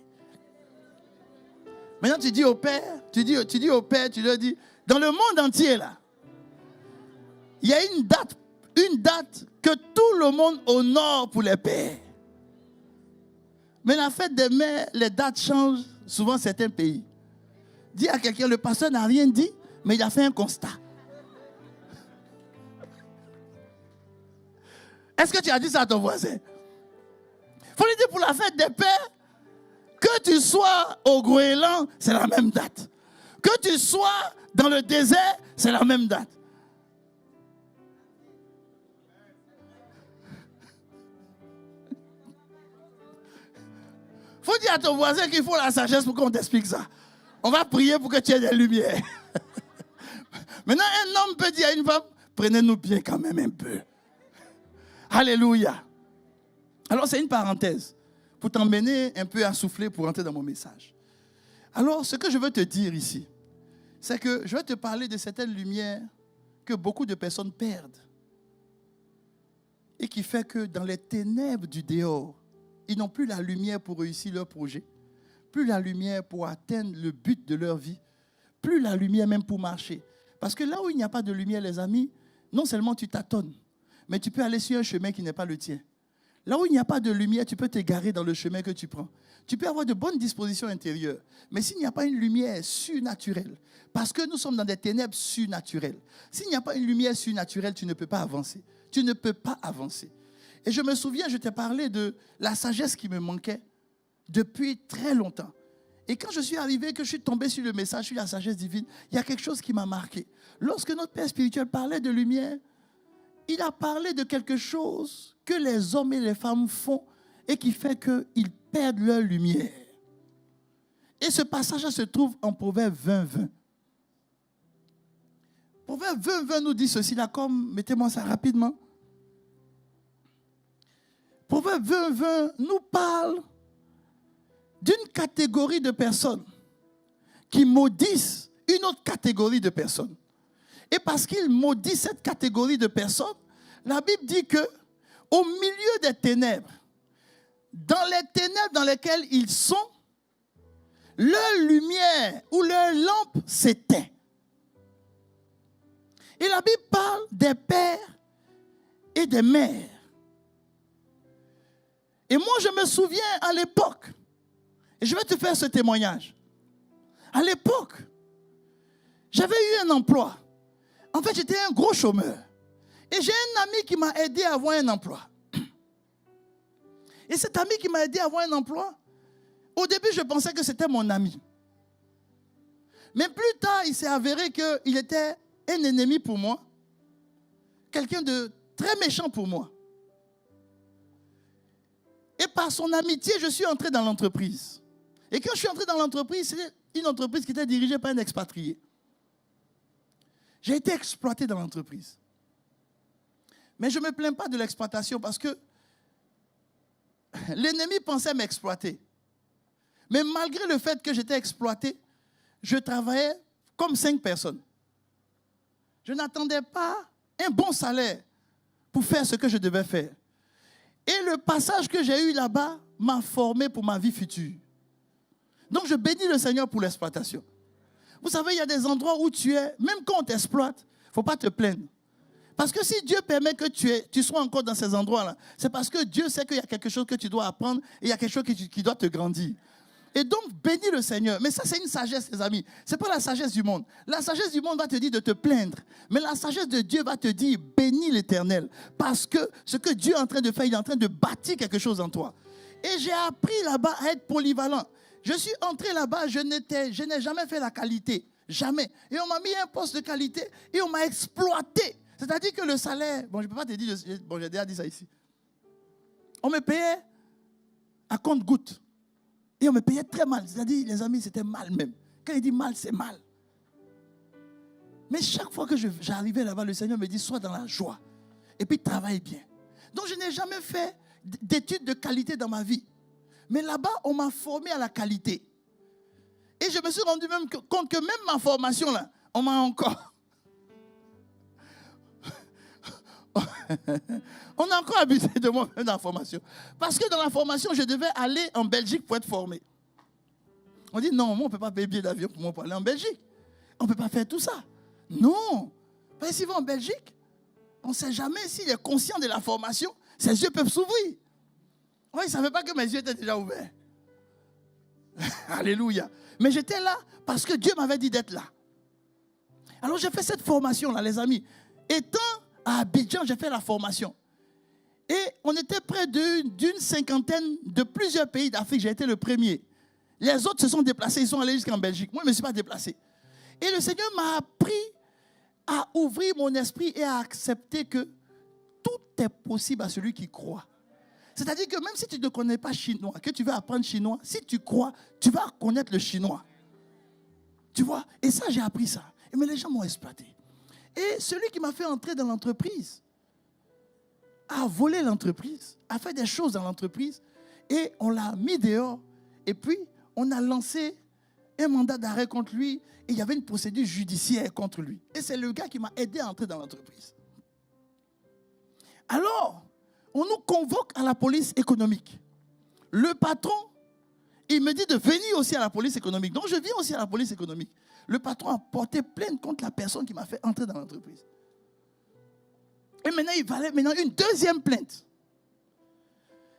Maintenant tu dis au père, tu dis au père, tu lui dis, dans le monde entier là, il y a une date que tout le monde honore pour les pères. Mais la fête des mères, les dates changent souvent certains pays. Dis à quelqu'un, le pasteur n'a rien dit, mais il a fait un constat. Est-ce que tu as dit ça à ton voisin? Il faut lui dire pour la fête des pères, que tu sois au Groenland, c'est la même date. Que tu sois dans le désert, c'est la même date. Il faut dire à ton voisin qu'il faut la sagesse pour qu'on t'explique ça. On va prier pour que tu aies des lumières. Maintenant, un homme peut dire à une femme, prenez-nous bien quand même un peu. Alléluia. Alors, c'est une parenthèse pour t'emmener un peu à souffler pour entrer dans mon message. Alors, ce que je veux te dire ici, c'est que je vais te parler de certaines lumières que beaucoup de personnes perdent et qui fait que dans les ténèbres du dehors, ils n'ont plus la lumière pour réussir leur projet, plus la lumière pour atteindre le but de leur vie, plus la lumière même pour marcher. Parce que là où il n'y a pas de lumière, les amis, non seulement tu tâtonnes, mais tu peux aller sur un chemin qui n'est pas le tien. Là où il n'y a pas de lumière, tu peux t'égarer dans le chemin que tu prends. Tu peux avoir de bonnes dispositions intérieures, mais s'il n'y a pas une lumière surnaturelle, parce que nous sommes dans des ténèbres surnaturelles, s'il n'y a pas une lumière surnaturelle, tu ne peux pas avancer. Tu ne peux pas avancer. Et je me souviens, je t'ai parlé de la sagesse qui me manquait depuis très longtemps. Et quand je suis arrivé, que je suis tombé sur le message, sur la sagesse divine, il y a quelque chose qui m'a marqué. Lorsque notre Père spirituel parlait de lumière, il a parlé de quelque chose que les hommes et les femmes font et qui fait qu'ils perdent leur lumière. Et ce passage se trouve en Proverbe 20:20. Proverbe 20:20 nous dit ceci là, comme, mettez-moi ça rapidement. Proverbe 20:20 nous parle d'une catégorie de personnes qui maudissent une autre catégorie de personnes. Et parce qu'ils maudissent cette catégorie de personnes, la Bible dit que au milieu des ténèbres, dans les ténèbres dans lesquelles ils sont, leur lumière ou leur lampe s'éteint. Et la Bible parle des pères et des mères. Et moi, je me souviens à l'époque, et je vais te faire ce témoignage. À l'époque, j'avais eu un emploi. En fait, j'étais un gros chômeur. Et j'ai un ami qui m'a aidé à avoir un emploi. Et cet ami qui m'a aidé à avoir un emploi, au début, je pensais que c'était mon ami. Mais plus tard, il s'est avéré qu'il était un ennemi pour moi. Quelqu'un de très méchant pour moi. Et par son amitié, je suis entré dans l'entreprise. Et quand je suis entré dans l'entreprise, c'était une entreprise qui était dirigée par un expatrié. J'ai été exploité dans l'entreprise. Mais je ne me plains pas de l'exploitation parce que l'ennemi pensait m'exploiter. Mais malgré le fait que j'étais exploité, je travaillais comme 5 personnes. Je n'attendais pas un bon salaire pour faire ce que je devais faire. Et le passage que j'ai eu là-bas m'a formé pour ma vie future. Donc je bénis le Seigneur pour l'exploitation. Vous savez, il y a des endroits où tu es, même quand on t'exploite, il ne faut pas te plaindre. Parce que si Dieu permet que tu sois encore dans ces endroits-là, c'est parce que Dieu sait qu'il y a quelque chose que tu dois apprendre et il y a quelque chose qui doit te grandir. Et donc, bénis le Seigneur. Mais ça, c'est une sagesse, les amis. Ce n'est pas la sagesse du monde. La sagesse du monde va te dire de te plaindre. Mais la sagesse de Dieu va te dire, bénis l'Éternel. Parce que ce que Dieu est en train de faire, il est en train de bâtir quelque chose en toi. Et j'ai appris là-bas à être polyvalent. Je suis entré là-bas, je n'ai jamais fait la qualité. Jamais. Et on m'a mis un poste de qualité et on m'a exploité. C'est-à-dire que le salaire, bon, je ne peux pas te dire, bon, j'ai déjà dit ça ici. On me payait à compte-gouttes. Et on me payait très mal. C'est-à-dire, les amis, c'était mal même. Quand il dit mal, c'est mal. Mais chaque fois que j'arrivais là-bas, le Seigneur me dit, sois dans la joie. Et puis, travaille bien. Donc, je n'ai jamais fait d'études de qualité dans ma vie. Mais là-bas, on m'a formé à la qualité. Et je me suis rendu même compte que même ma formation, là, on m'a encore On a encore abusé de moi dans la formation. Parce que dans la formation, je devais aller en Belgique pour être formé. On dit non, moi, on ne peut pas payer billet d'avion pour moi pour aller en Belgique. On ne peut pas faire tout ça. Non. Parce que s'il va en Belgique, on ne sait jamais s'il est conscient de la formation, ses yeux peuvent s'ouvrir. Oui, il ne savait pas que mes yeux étaient déjà ouverts. Alléluia. Mais j'étais là parce que Dieu m'avait dit d'être là. Alors j'ai fait cette formation-là, les amis. Étant à Abidjan, j'ai fait la formation. Et on était près d'une cinquantaine de plusieurs pays d'Afrique. J'ai été le premier. Les autres se sont déplacés, ils sont allés jusqu'en Belgique. Moi, je ne me suis pas déplacé. Et le Seigneur m'a appris à ouvrir mon esprit et à accepter que tout est possible à celui qui croit. C'est-à-dire que même si tu ne connais pas chinois, que tu veux apprendre chinois, si tu crois, tu vas connaître le chinois. Tu vois? Et ça, j'ai appris ça. Mais les gens m'ont exploité. Et celui qui m'a fait entrer dans l'entreprise a volé l'entreprise, a fait des choses dans l'entreprise, et on l'a mis dehors. Et puis, on a lancé un mandat d'arrêt contre lui, et il y avait une procédure judiciaire contre lui. Et c'est le gars qui m'a aidé à entrer dans l'entreprise. Alors, on nous convoque à la police économique. Le patron, il me dit de venir aussi à la police économique. Donc, je viens aussi à la police économique. Le patron a porté plainte contre la personne qui m'a fait entrer dans l'entreprise. Et maintenant, il valait une deuxième plainte.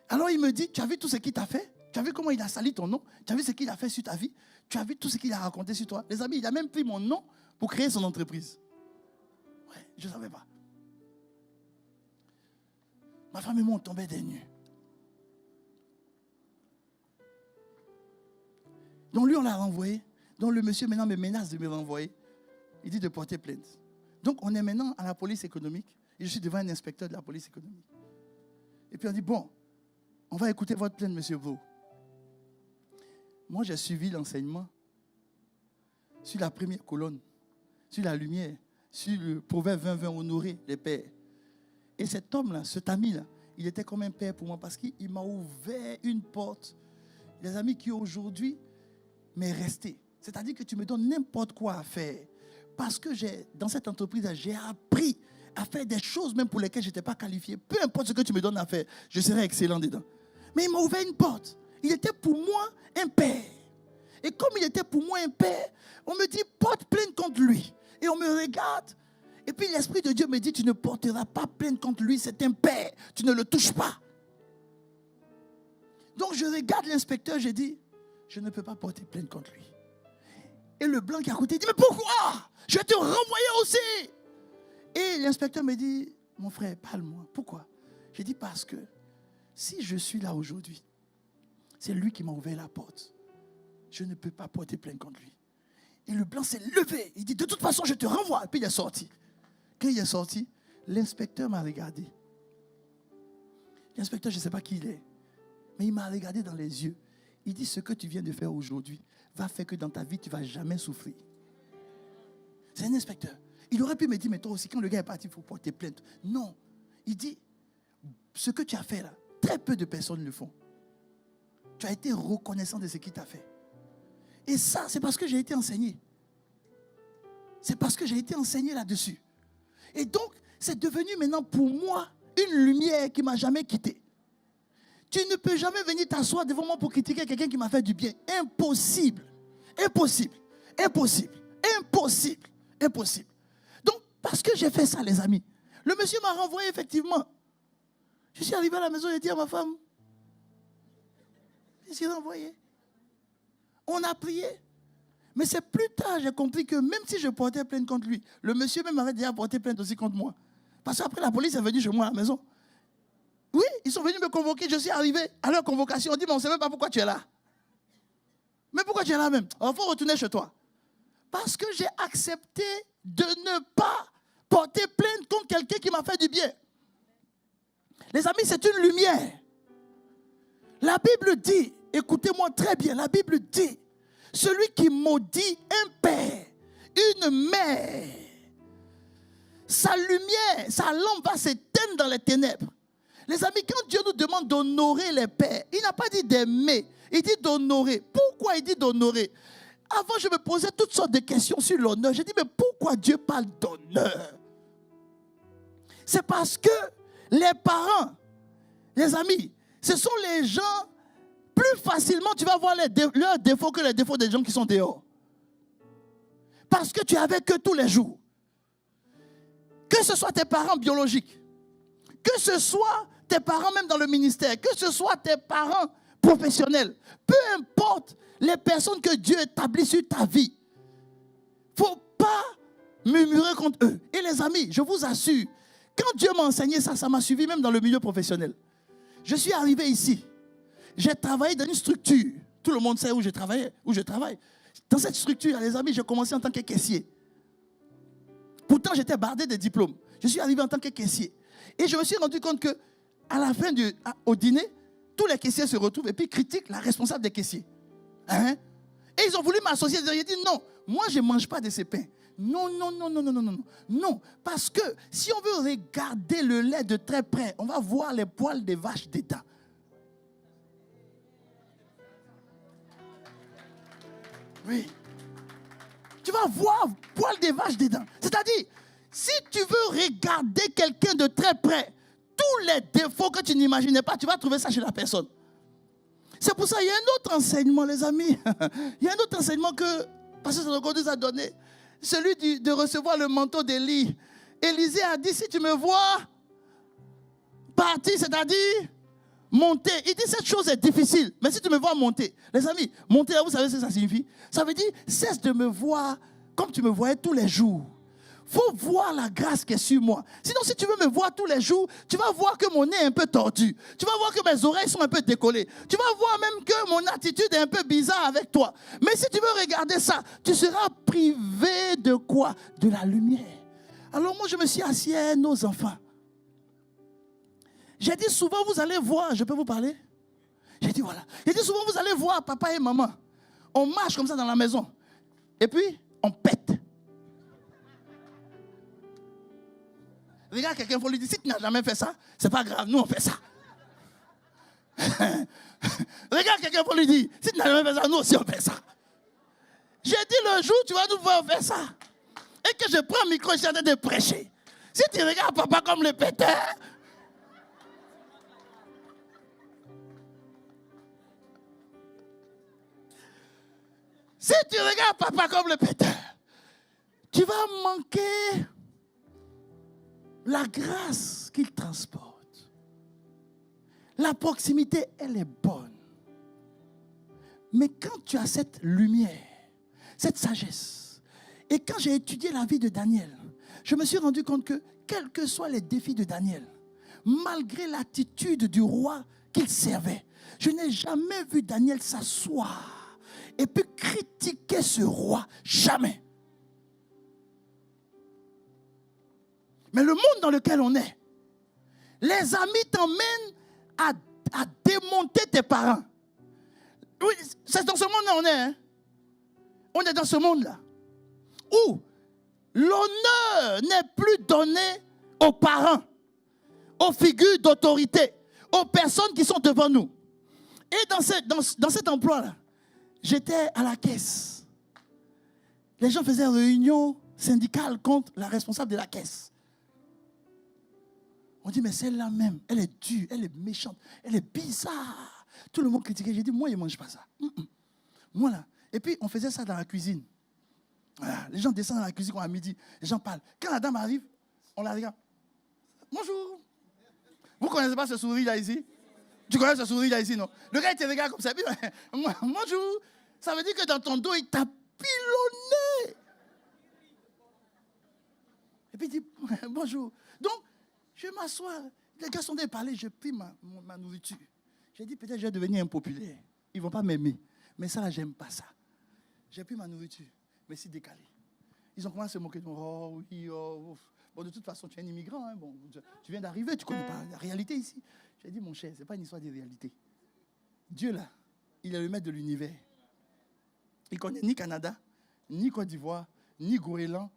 Alors, il me dit, tu as vu tout ce qu'il t'a fait? Tu as vu comment il a sali ton nom? Tu as vu ce qu'il a fait sur ta vie? Tu as vu tout ce qu'il a raconté sur toi? Les amis, il a même pris mon nom pour créer son entreprise. Ouais, je ne savais pas. Ma femme et moi, on tombait des nues. Donc lui, on l'a renvoyé. Donc le monsieur maintenant me menace de me renvoyer. Il dit de porter plainte. Donc on est maintenant à la police économique. Et je suis devant un inspecteur de la police économique. Et puis on dit, bon, on va écouter votre plainte, monsieur Vaux. Moi, j'ai suivi l'enseignement sur la première colonne, sur la lumière, sur le proverbe 20-20, honorer les pères. Et cet homme-là, cet ami-là, il était comme un père pour moi parce qu'il m'a ouvert une porte. Les amis qui aujourd'hui m'est resté. C'est-à-dire que tu me donnes n'importe quoi à faire. Parce que dans cette entreprise, j'ai appris à faire des choses même pour lesquelles je n'étais pas qualifié. Peu importe ce que tu me donnes à faire, je serai excellent dedans. Mais il m'a ouvert une porte. Il était pour moi un père. Et comme il était pour moi un père, on me dit porte plainte contre lui. Et on me regarde. Et puis l'Esprit de Dieu me dit, tu ne porteras pas plainte contre lui, c'est un père. Tu ne le touches pas. Donc je regarde l'inspecteur, je dis, je ne peux pas porter plainte contre lui. Et le blanc qui est à côté dit, mais pourquoi? Je vais te renvoyer aussi. Et l'inspecteur me dit, mon frère, parle-moi. Pourquoi? J'ai dit, parce que si je suis là aujourd'hui, c'est lui qui m'a ouvert la porte. Je ne peux pas porter plainte contre lui. Et le blanc s'est levé. Il dit, de toute façon, je te renvoie. Et puis il est sorti. Quand il est sorti, l'inspecteur m'a regardé. L'inspecteur, je ne sais pas qui il est, mais il m'a regardé dans les yeux. Il dit, ce que tu viens de faire aujourd'hui va faire que dans ta vie, tu ne vas jamais souffrir. C'est un inspecteur. Il aurait pu me dire, mais toi aussi, quand le gars est parti, il faut porter plainte. Non. Il dit, ce que tu as fait là, très peu de personnes le font. Tu as été reconnaissant de ce qu'il t'a fait. Et ça, c'est parce que j'ai été enseigné. C'est parce que j'ai été enseigné là-dessus. Et donc, c'est devenu maintenant pour moi une lumière qui ne m'a jamais quitté. Tu ne peux jamais venir t'asseoir devant moi pour critiquer quelqu'un qui m'a fait du bien. Impossible. Impossible. Impossible. Impossible. Impossible. Donc, parce que j'ai fait ça, les amis, le monsieur m'a renvoyé effectivement. Je suis arrivé à la maison et j'ai dit à ma femme, je suis renvoyé. On a prié. Mais c'est plus tard, j'ai compris que même si je portais plainte contre lui, le monsieur même avait déjà porté plainte aussi contre moi. Parce qu'après, la police est venue chez moi à la maison. Oui, ils sont venus me convoquer. Je suis arrivé à leur convocation. On dit, mais on ne sait même pas pourquoi tu es là. Mais pourquoi tu es là même? Il faut retourner chez toi. Parce que j'ai accepté de ne pas porter plainte contre quelqu'un qui m'a fait du bien. Les amis, c'est une lumière. La Bible dit, écoutez-moi très bien, la Bible dit, celui qui maudit un père, une mère, sa lumière, sa lampe va s'éteindre dans les ténèbres. Les amis, quand Dieu nous demande d'honorer les pères, il n'a pas dit d'aimer, il dit d'honorer. Pourquoi il dit d'honorer? Avant, je me posais toutes sortes de questions sur l'honneur. J'ai dit, mais pourquoi Dieu parle d'honneur? C'est parce que Les parents, les amis, ce sont les gens, plus facilement tu vas voir leurs défauts que les défauts des gens qui sont dehors. Parce que tu es avec eux tous les jours. Que ce soit tes parents biologiques, que ce soit tes parents même dans le ministère, que ce soit tes parents professionnels, peu importe les personnes que Dieu établit sur ta vie, il ne faut pas murmurer contre eux. Et les amis, je vous assure, quand Dieu m'a enseigné ça, ça m'a suivi même dans le milieu professionnel. Je suis arrivé ici, j'ai travaillé dans une structure, tout le monde sait où je travaille. Dans cette structure, les amis, j'ai commencé en tant que caissier. Pourtant, j'étais bardé de diplômes. Je suis arrivé en tant que caissier. Et je me suis rendu compte que à la fin au dîner, tous les caissiers se retrouvent et puis critiquent la responsable des caissiers. Hein? Et ils ont voulu m'associer. J'ai dit non, moi je ne mange pas de ces pains. Non. Non, parce que si on veut regarder le lait de très près, on va voir les poils des vaches dedans. Oui. Tu vas voir poils des vaches dedans. C'est-à-dire, si tu veux regarder quelqu'un de très près, tous les défauts que tu n'imaginais pas, tu vas trouver ça chez la personne. C'est pour ça qu'il y a un autre enseignement, les amis. Il y a un autre enseignement que Pasteur Sanogo nous a donné. Celui de recevoir le manteau d'Élie. Élisée a dit, si tu me vois partir, c'est-à-dire monter. Il dit, cette chose est difficile. Mais si tu me vois monter, les amis, monter, vous savez ce que ça signifie? Ça veut dire, cesse de me voir comme tu me voyais tous les jours. Il faut voir la grâce qui est sur moi. Sinon, si tu veux me voir tous les jours, tu vas voir que mon nez est un peu tordu. Tu vas voir que mes oreilles sont un peu décollées. Tu vas voir même que mon attitude est un peu bizarre avec toi. Mais si tu veux regarder ça, tu seras privé de quoi? De la lumière. Alors moi, je me suis assis à nos enfants. J'ai dit souvent, vous allez voir, je peux vous parler? J'ai dit voilà. J'ai dit souvent, vous allez voir papa et maman. On marche comme ça dans la maison. Et puis, on pète. Regarde quelqu'un, il faut lui dire, si tu n'as jamais fait ça, c'est pas grave, nous on fait ça. Regarde quelqu'un, il faut lui dire, si tu n'as jamais fait ça, nous aussi on fait ça. J'ai dit le jour, tu vas nous voir faire ça. Et que je prends le micro et je suis en train de prêcher. Si tu regardes papa comme le péteur, si tu regardes papa comme le péteur, tu vas manquer la grâce qu'il transporte. La proximité, elle est bonne. Mais quand tu as cette lumière, cette sagesse, et quand j'ai étudié la vie de Daniel, je me suis rendu compte que, quels que soient les défis de Daniel, malgré l'attitude du roi qu'il servait, je n'ai jamais vu Daniel s'asseoir et puis critiquer ce roi. Jamais. Mais le monde dans lequel on est, les amis t'emmènent à démonter tes parents. Oui, c'est dans ce monde-là on est. Hein? On est dans ce monde-là. Où l'honneur n'est plus donné aux parents, aux figures d'autorité, aux personnes qui sont devant nous. Et dans cet emploi-là, j'étais à la caisse. Les gens faisaient une réunion syndicale contre la responsable de la caisse. On dit, mais celle-là même, elle est dure, elle est méchante, elle est bizarre. Tout le monde critiquait. J'ai dit, moi, je ne mange pas ça. Moi, là. Et puis, on faisait ça dans la cuisine. Voilà. Les gens descendent dans la cuisine à midi. Les gens parlent. Quand la dame arrive, on la regarde. Bonjour. Vous ne connaissez pas ce sourire-là ici? Tu connais ce sourire-là ici, non? Le gars, il te regarde comme ça. Puis, bonjour. Ça veut dire que dans ton dos, il t'a pilonné. Et puis, il dit, bonjour. Donc, je vais m'asseoir. Les gars sont venus parler, j'ai pris ma nourriture. J'ai dit, peut-être je vais devenir impopulaire. Ils ne vont pas m'aimer. Mais ça, là, j'aime pas ça. J'ai pris ma nourriture, mais c'est décalé. Ils ont commencé à se moquer de moi. Oh oui, oh. Bon, de toute façon, tu es un immigrant. Hein. Bon, tu viens d'arriver, tu ne connais pas la réalité ici. J'ai dit, mon cher, ce n'est pas une histoire de réalité. Dieu, là, il est le maître de l'univers. Il ne connaît ni Canada, ni Côte d'Ivoire, ni Goéland.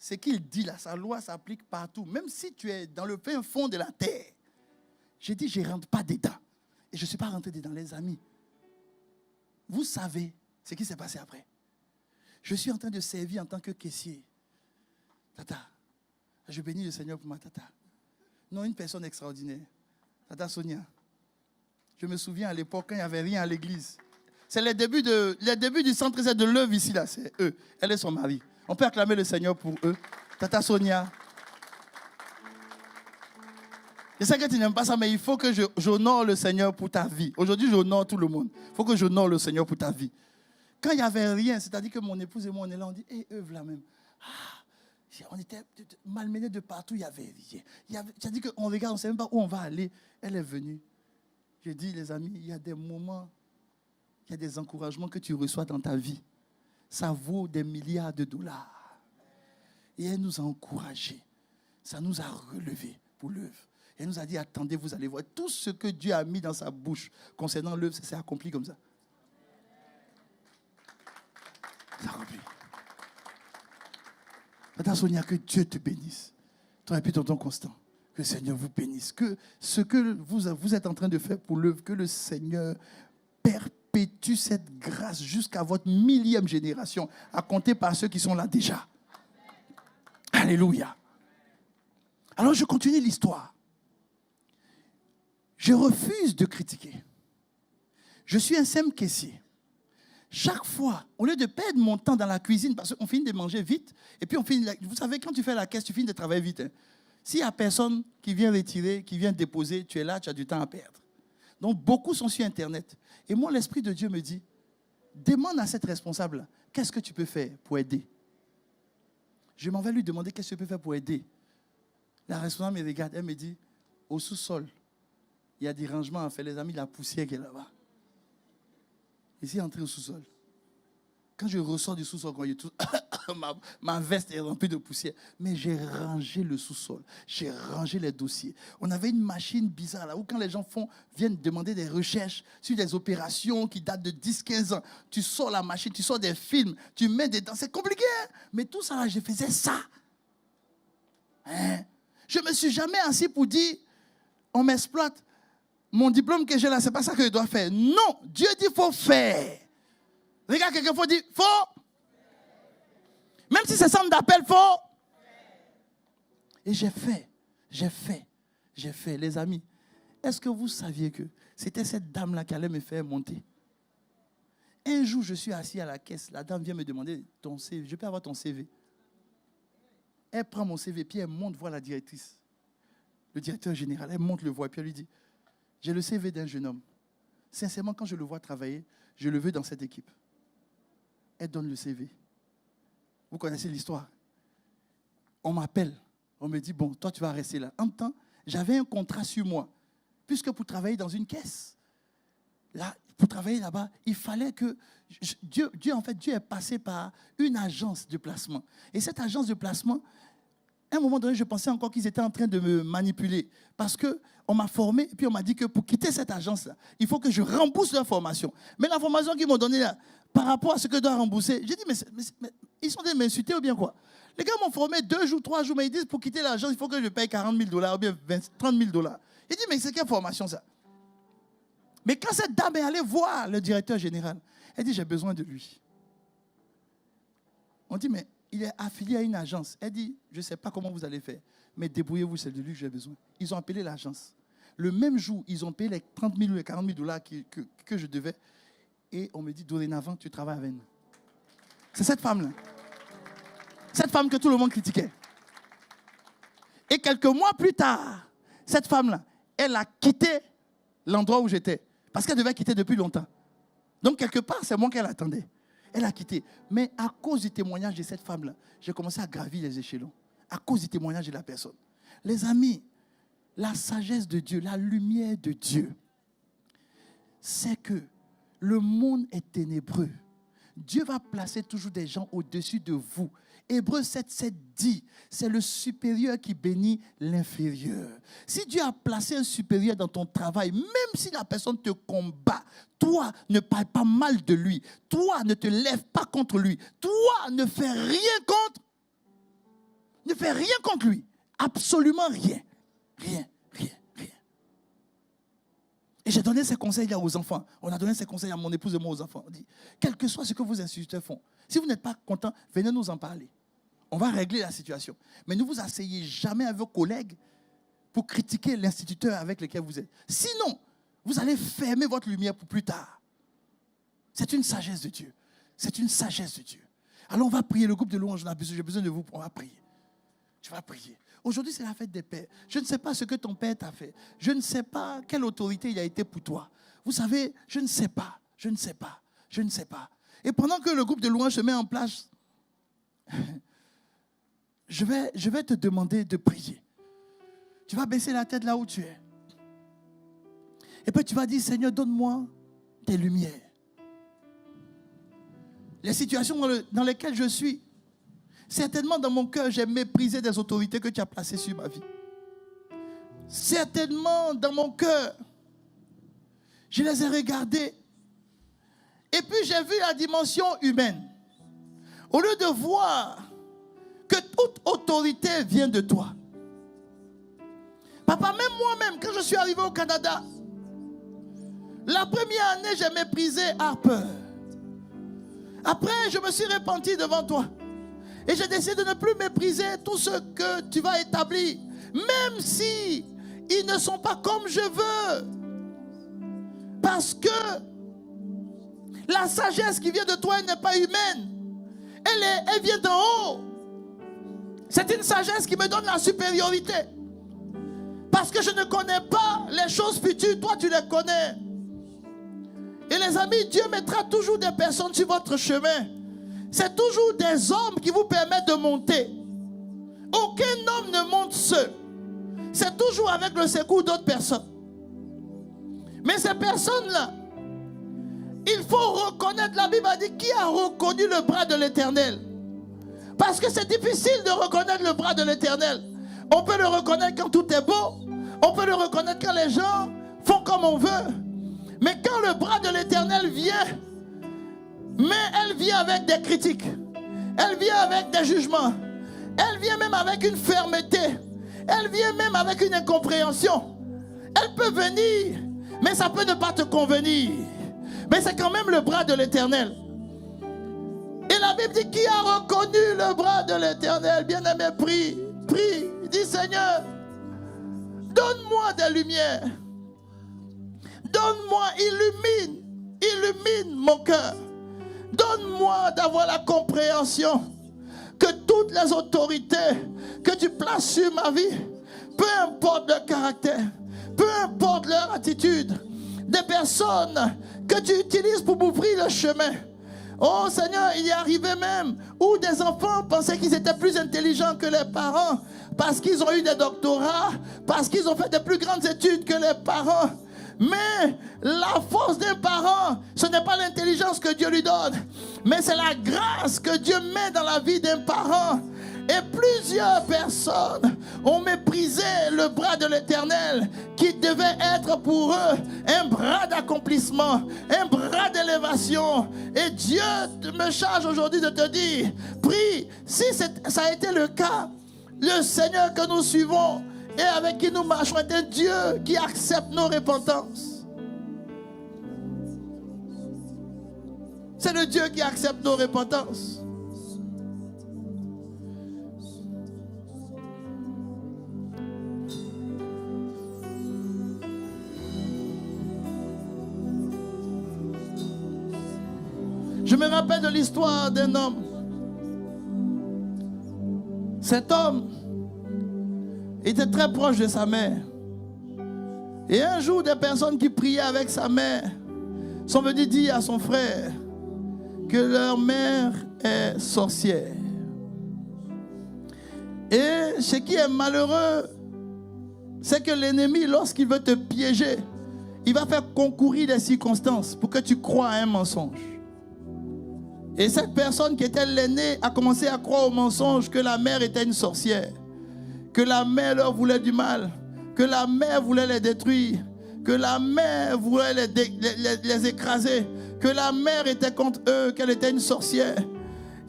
Ce qu'il dit là, sa loi s'applique partout. Même si tu es dans le fin fond de la terre. J'ai dit, je ne rentre pas dedans. Et je ne suis pas rentré dedans, les amis. Vous savez ce qui s'est passé après. Je suis en train de servir en tant que caissier. Tata, je bénis le Seigneur pour ma tata. Non, une personne extraordinaire. Tata Sonia. Je me souviens à l'époque, quand il n'y avait rien à l'église. C'est les débuts du centre de l'œuvre ici, là. C'est eux. Elle et son mari. On peut acclamer le Seigneur pour eux. Tata Sonia. Je sais que tu n'aimes pas ça, mais il faut que j'honore le Seigneur pour ta vie. Aujourd'hui, j'honore tout le monde. Il faut que j'honore le Seigneur pour ta vie. Quand il n'y avait rien, c'est-à-dire que mon épouse et moi, on est là, on dit, hé, œuvre là même. On était malmenés de partout, il y avait rien. C'est-à-dire qu'on regarde, on ne sait même pas où on va aller. Elle est venue. J'ai dit, les amis, il y a des moments, il y a des encouragements que tu reçois dans ta vie. Ça vaut des milliards de dollars. Et elle nous a encouragés. Ça nous a relevés pour l'œuvre. Elle nous a dit, attendez, vous allez voir. Tout ce que Dieu a mis dans sa bouche concernant l'œuvre, ça s'est accompli comme ça. Ça s'est accompli. Tata Sonia, que Dieu te bénisse. Toi et puis tonton Constant, que le Seigneur vous bénisse. Que ce que vous êtes en train de faire pour l'œuvre, que le Seigneur perpétue cette grâce jusqu'à votre 1000e génération, à compter par ceux qui sont là déjà. Alléluia. Alors je continue l'histoire. Je refuse de critiquer. Je suis un simple caissier. Chaque fois, au lieu de perdre mon temps dans la cuisine, parce qu'on finit de manger vite, et puis on finit, vous savez, quand tu fais la caisse, tu finis de travailler vite. Hein. S'il n'y a personne qui vient retirer, qui vient déposer, tu es là, tu as du temps à perdre. Donc, beaucoup sont sur Internet. Et moi, l'Esprit de Dieu me dit, demande à cette responsable, qu'est-ce que tu peux faire pour aider? Je m'en vais lui demander, qu'est-ce que tu peux faire pour aider? La responsable me regarde, elle me dit, au sous-sol, il y a des rangements à faire, les amis, la poussière qui est là-bas. Ici, entré au sous-sol. Quand je ressors du sous-sol, ma veste est remplie de poussière. Mais j'ai rangé le sous-sol. J'ai rangé les dossiers. On avait une machine bizarre là où quand les gens viennent demander des recherches sur des opérations qui datent de 10-15 ans, tu sors la machine, tu sors des films, tu mets dedans. C'est compliqué, hein? Mais tout ça là, je faisais ça. Hein? Je ne me suis jamais assis pour dire, on m'exploite. Mon diplôme que j'ai là, ce n'est pas ça que je dois faire. Non, Dieu dit qu'il faut faire. Regarde, quelqu'un faut dire, faut. Même si c'est centre d'appel, faut. Et j'ai fait. Les amis, est-ce que vous saviez que c'était cette dame-là qui allait me faire monter? Un jour, je suis assis à la caisse. La dame vient me demander ton CV. Je peux avoir ton CV? Elle prend mon CV, puis elle monte voir la directrice. Le directeur général, elle monte le voir, puis elle lui dit, j'ai le CV d'un jeune homme. Sincèrement, quand je le vois travailler, je le veux dans cette équipe. Elle donne le CV. Vous connaissez l'histoire. On m'appelle. On me dit, bon, toi, tu vas rester là. En même temps, j'avais un contrat sur moi. Puisque pour travailler dans une caisse, là, pour travailler là-bas, il fallait que... Dieu est passé par une agence de placement. Et cette agence de placement... À un moment donné, je pensais encore qu'ils étaient en train de me manipuler. Parce qu'on m'a formé, et puis on m'a dit que pour quitter cette agence-là, il faut que je rembourse leur formation. Mais la formation qu'ils m'ont donnée là, par rapport à ce que je dois rembourser, j'ai dit, mais ils sont en train de m'insulter ou bien quoi? Les gars m'ont formé 2 jours, 3 jours, mais ils disent pour quitter l'agence, il faut que je paye 40 000 $ ou bien 30 000 $. J'ai dit, mais c'est quelle formation ça? Mais quand cette dame est allée voir le directeur général, elle dit, j'ai besoin de lui. On dit, mais il est affilié à une agence. Elle dit, je ne sais pas comment vous allez faire, mais débrouillez-vous, c'est de lui que j'ai besoin. Ils ont appelé l'agence. Le même jour, ils ont payé les 30 000 ou les 40 000 $ que je devais. Et on me dit, dorénavant, tu travailles avec nous. C'est cette femme-là. Cette femme que tout le monde critiquait. Et quelques mois plus tard, cette femme-là, elle a quitté l'endroit où j'étais. Parce qu'elle devait quitter depuis longtemps. Donc, quelque part, c'est moi qu'elle attendait. Elle a quitté. Mais à cause du témoignage de cette femme-là, j'ai commencé à gravir les échelons. À cause du témoignage de la personne. Les amis, la sagesse de Dieu, la lumière de Dieu, c'est que le monde est ténébreux. Dieu va placer toujours des gens au-dessus de vous. Hébreux 7,7 dit, c'est le supérieur qui bénit l'inférieur. Si Dieu a placé un supérieur dans ton travail, même si la personne te combat, toi ne parle pas mal de lui. Toi ne te lève pas contre lui. Toi ne fais rien contre. Ne fais rien contre lui. Absolument rien. Rien. Et j'ai donné ces conseils-là aux enfants. On a donné ces conseils à mon épouse et moi aux enfants. On dit, quel que soit ce que vos instituteurs font, si vous n'êtes pas content, venez nous en parler. On va régler la situation. Mais ne vous asseyez jamais avec vos collègues pour critiquer l'instituteur avec lequel vous êtes. Sinon, vous allez fermer votre lumière pour plus tard. C'est une sagesse de Dieu. C'est une sagesse de Dieu. Alors on va prier, le groupe de louanges, j'ai besoin de vous, on va prier. Tu vas prier. Aujourd'hui, c'est la fête des pères. Je ne sais pas ce que ton père t'a fait. Je ne sais pas quelle autorité il a été pour toi. Vous savez, je ne sais pas. Je ne sais pas. Je ne sais pas. Et pendant que le groupe de louanges se met en place, je vais te demander de prier. Tu vas baisser la tête là où tu es. Et puis tu vas dire, Seigneur, donne-moi tes lumières. Les situations dans lesquelles je suis, certainement dans mon cœur, j'ai méprisé des autorités que tu as placées sur ma vie. Certainement dans mon cœur, je les ai regardées. Et puis j'ai vu la dimension humaine. Au lieu de voir que toute autorité vient de toi. Papa, même moi-même, quand je suis arrivé au Canada, la première année, j'ai méprisé Harper. Après, je me suis repenti devant toi. Et j'ai décidé de ne plus mépriser tout ce que tu vas établir. Même si ils ne sont pas comme je veux. Parce que la sagesse qui vient de toi, elle n'est pas humaine. Elle vient d'en haut. C'est une sagesse qui me donne la supériorité. Parce que je ne connais pas les choses futures, toi tu les connais. Et les amis, Dieu mettra toujours des personnes sur votre chemin. C'est toujours des hommes qui vous permettent de monter. Aucun homme ne monte seul. C'est toujours avec le secours d'autres personnes. Mais ces personnes-là, il faut reconnaître, la Bible a dit, qui a reconnu le bras de l'Éternel? Parce que c'est difficile de reconnaître le bras de l'Éternel. On peut le reconnaître quand tout est beau. On peut le reconnaître quand les gens font comme on veut. Mais quand le bras de l'Éternel vient, mais elle vient avec des critiques. Elle vient avec des jugements. Elle vient même avec une fermeté. Elle vient même avec une incompréhension. Elle peut venir, mais ça peut ne pas te convenir. Mais c'est quand même le bras de l'Éternel. Et la Bible dit, qui a reconnu le bras de l'Éternel? Bien-aimé, prie, prie. Dis, Seigneur, donne-moi des lumières. Donne-moi, illumine mon cœur. Donne-moi d'avoir la compréhension que toutes les autorités que tu places sur ma vie, peu importe leur caractère, peu importe leur attitude, des personnes que tu utilises pour m'ouvrir le chemin. Oh Seigneur, il y est arrivé même où des enfants pensaient qu'ils étaient plus intelligents que les parents parce qu'ils ont eu des doctorats, parce qu'ils ont fait des plus grandes études que les parents. Mais la force d'un parent, ce n'est pas l'intelligence que Dieu lui donne, mais c'est la grâce que Dieu met dans la vie d'un parent. Et plusieurs personnes ont méprisé le bras de l'Éternel qui devait être pour eux un bras d'accomplissement, un bras d'élévation. Et Dieu me charge aujourd'hui de te dire, prie, si ça a été le cas, le Seigneur que nous suivons et avec qui nous marchons est un Dieu qui accepte nos repentances. C'est le Dieu qui accepte nos repentances. Je me rappelle de l'histoire d'un homme. Cet homme était très proche de sa mère. Et un jour, des personnes qui priaient avec sa mère sont venues dire à son frère que leur mère est sorcière. Et ce qui est malheureux, c'est que l'ennemi, lorsqu'il veut te piéger, il va faire concourir des circonstances pour que tu crois à un mensonge. Et cette personne qui était l'aînée a commencé à croire au mensonge que la mère était une sorcière, que la mère leur voulait du mal, que la mère voulait les détruire, que la mère voulait les écraser, que la mère était contre eux, qu'elle était une sorcière.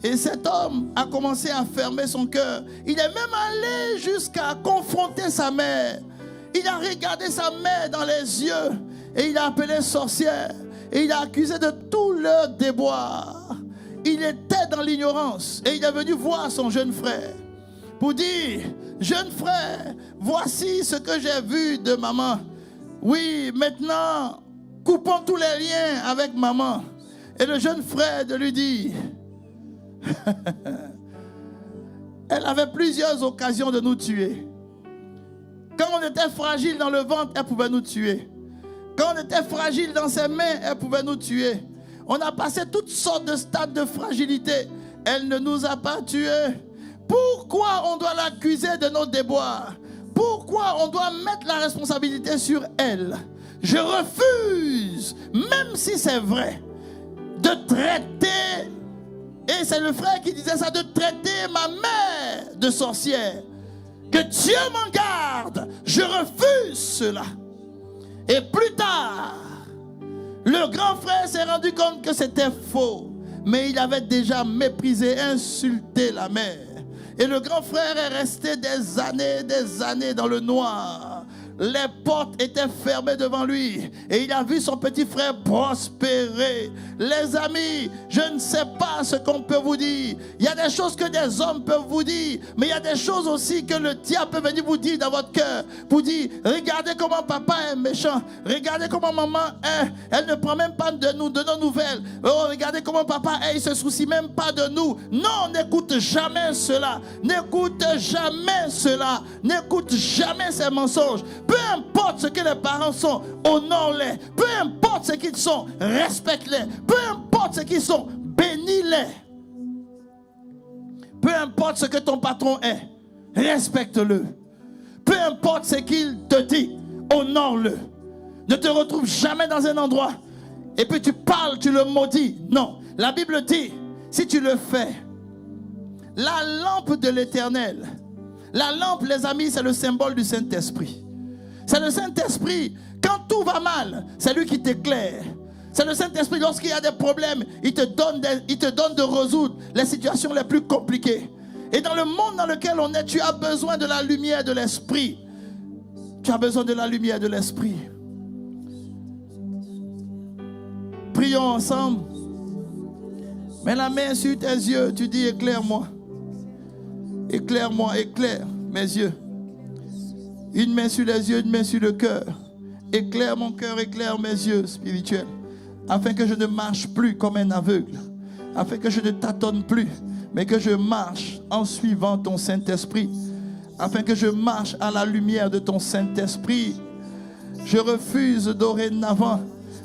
Et cet homme a commencé à fermer son cœur. Il est même allé jusqu'à confronter sa mère. Il a regardé sa mère dans les yeux et il a appelé sorcière. Et il a accusé de tout leur déboire. Il était dans l'ignorance et il est venu voir son jeune frère pour dire, jeune frère, voici ce que j'ai vu de maman. Oui, maintenant, coupons tous les liens avec maman. Et le jeune frère de lui dire, elle avait plusieurs occasions de nous tuer. Quand on était fragile dans le ventre, elle pouvait nous tuer. Quand on était fragile dans ses mains, elle pouvait nous tuer. On a passé toutes sortes de stades de fragilité. Elle ne nous a pas tués. Pourquoi on doit l'accuser de nos déboires? Pourquoi on doit mettre la responsabilité sur elle? Je refuse, même si c'est vrai, de traiter, et c'est le frère qui disait ça, de traiter ma mère de sorcière. Que Dieu m'en garde, je refuse cela. Et plus tard, le grand frère s'est rendu compte que c'était faux, mais il avait déjà méprisé, insulté la mère. Et le grand frère est resté des années dans le noir. Les portes étaient fermées devant lui et il a vu son petit frère prospérer. Les amis, je ne sais pas ce qu'on peut vous dire. Il y a des choses que des hommes peuvent vous dire, mais il y a des choses aussi que le diable peut venir vous dire dans votre cœur. Pour dire, regardez comment papa est méchant. Regardez comment maman est. Elle ne prend même pas de nos nouvelles. Oh, regardez comment papa est. Il se soucie même pas de nous. Non, n'écoute jamais cela. N'écoute jamais cela. N'écoute jamais ces mensonges. Peu importe ce que les parents sont, honore-les. Peu importe ce qu'ils sont, respecte-les. Peu importe ce qu'ils sont, bénis-les. Peu importe ce que ton patron est, respecte-le. Peu importe ce qu'il te dit, honore-le. Ne te retrouve jamais dans un endroit et puis tu parles, tu le maudis. Non, la Bible dit, si tu le fais, la lampe de l'Éternel, la lampe, les amis, c'est le symbole du Saint-Esprit. C'est le Saint-Esprit. Quand tout va mal, c'est lui qui t'éclaire. C'est le Saint-Esprit, lorsqu'il y a des problèmes, il te donne de résoudre les situations les plus compliquées. Et dans le monde dans lequel on est, tu as besoin de la lumière de l'Esprit. Tu as besoin de la lumière de l'Esprit. Prions ensemble. Mets la main sur tes yeux, tu dis éclaire-moi. Éclaire-moi, éclaire mes yeux. Une main sur les yeux, une main sur le cœur. Éclaire mon cœur, éclaire mes yeux spirituels. Afin que je ne marche plus comme un aveugle. Afin que je ne tâtonne plus, mais que je marche en suivant ton Saint-Esprit. Afin que je marche à la lumière de ton Saint-Esprit. Je refuse dorénavant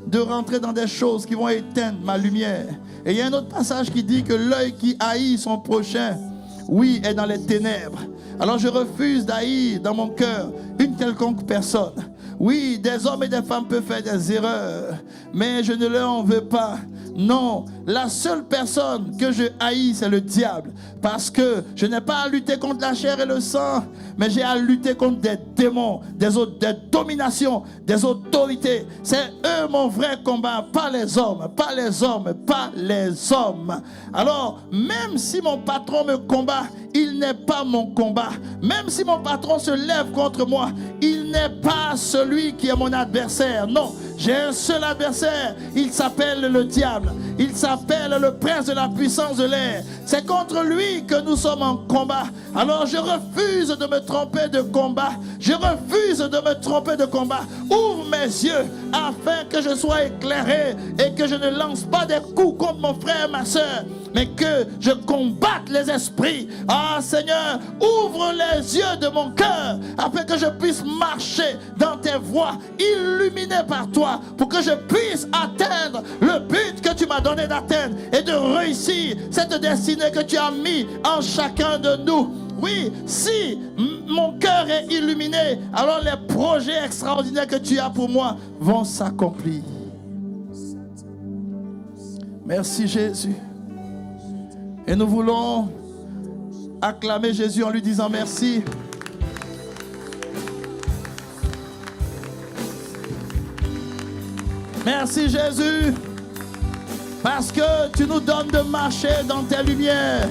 de rentrer dans des choses qui vont éteindre ma lumière. Et il y a un autre passage qui dit que l'œil qui haït son prochain, oui, est dans les ténèbres. Alors je refuse d'haïr dans mon cœur une quelconque personne. Oui, des hommes et des femmes peuvent faire des erreurs, mais je ne leur en veux pas. Non, la seule personne que je haïs, c'est le diable. Parce que je n'ai pas à lutter contre la chair et le sang, mais j'ai à lutter contre des démons, des dominations, des autorités. C'est eux mon vrai combat, pas les hommes, pas les hommes, pas les hommes. Alors, même si mon patron me combat, il n'est pas mon combat. Même si mon patron se lève contre moi, il n'est pas celui qui est mon adversaire. Non, j'ai un seul adversaire. Il s'appelle le diable. Il s'appelle le prince de la puissance de l'air. C'est contre lui que nous sommes en combat. Alors je refuse de me tromper de combat. Je refuse de me tromper de combat. Ouvre mes yeux afin que je sois éclairé et que je ne lance pas des coups contre mon frère, ma soeur, mais que je combatte les esprits. Ah Seigneur, ouvre les yeux de mon cœur afin que je puisse marcher dans tes voies illuminées par toi, pour que je puisse atteindre le but que tu m'as donné d'atteindre et de réussir cette destinée que tu as mis en chacun de nous. Oui, si mon cœur est illuminé, alors les projets extraordinaires que tu as pour moi vont s'accomplir. Merci Jésus. Et nous voulons acclamer Jésus en lui disant merci. Merci Jésus, parce que tu nous donnes de marcher dans tes lumières.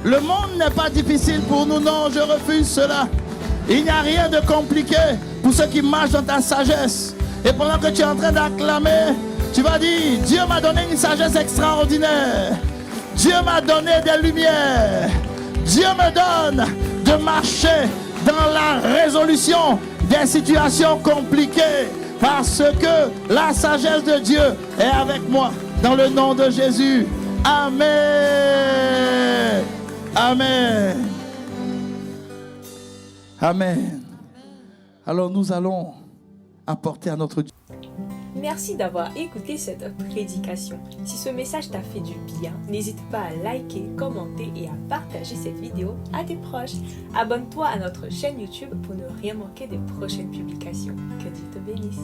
Le monde n'est pas difficile pour nous, non, je refuse cela. Il n'y a rien de compliqué pour ceux qui marchent dans ta sagesse. Et pendant que tu es en train d'acclamer, tu vas dire, Dieu m'a donné une sagesse extraordinaire. Dieu m'a donné des lumières. Dieu me donne de marcher dans la résolution des situations compliquées parce que la sagesse de Dieu est avec moi. Dans le nom de Jésus. Amen. Amen. Amen. Alors nous allons apporter à notre Dieu. Merci d'avoir écouté cette prédication. Si ce message t'a fait du bien, n'hésite pas à liker, commenter et à partager cette vidéo à tes proches. Abonne-toi à notre chaîne YouTube pour ne rien manquer des prochaines publications. Que Dieu te bénisse.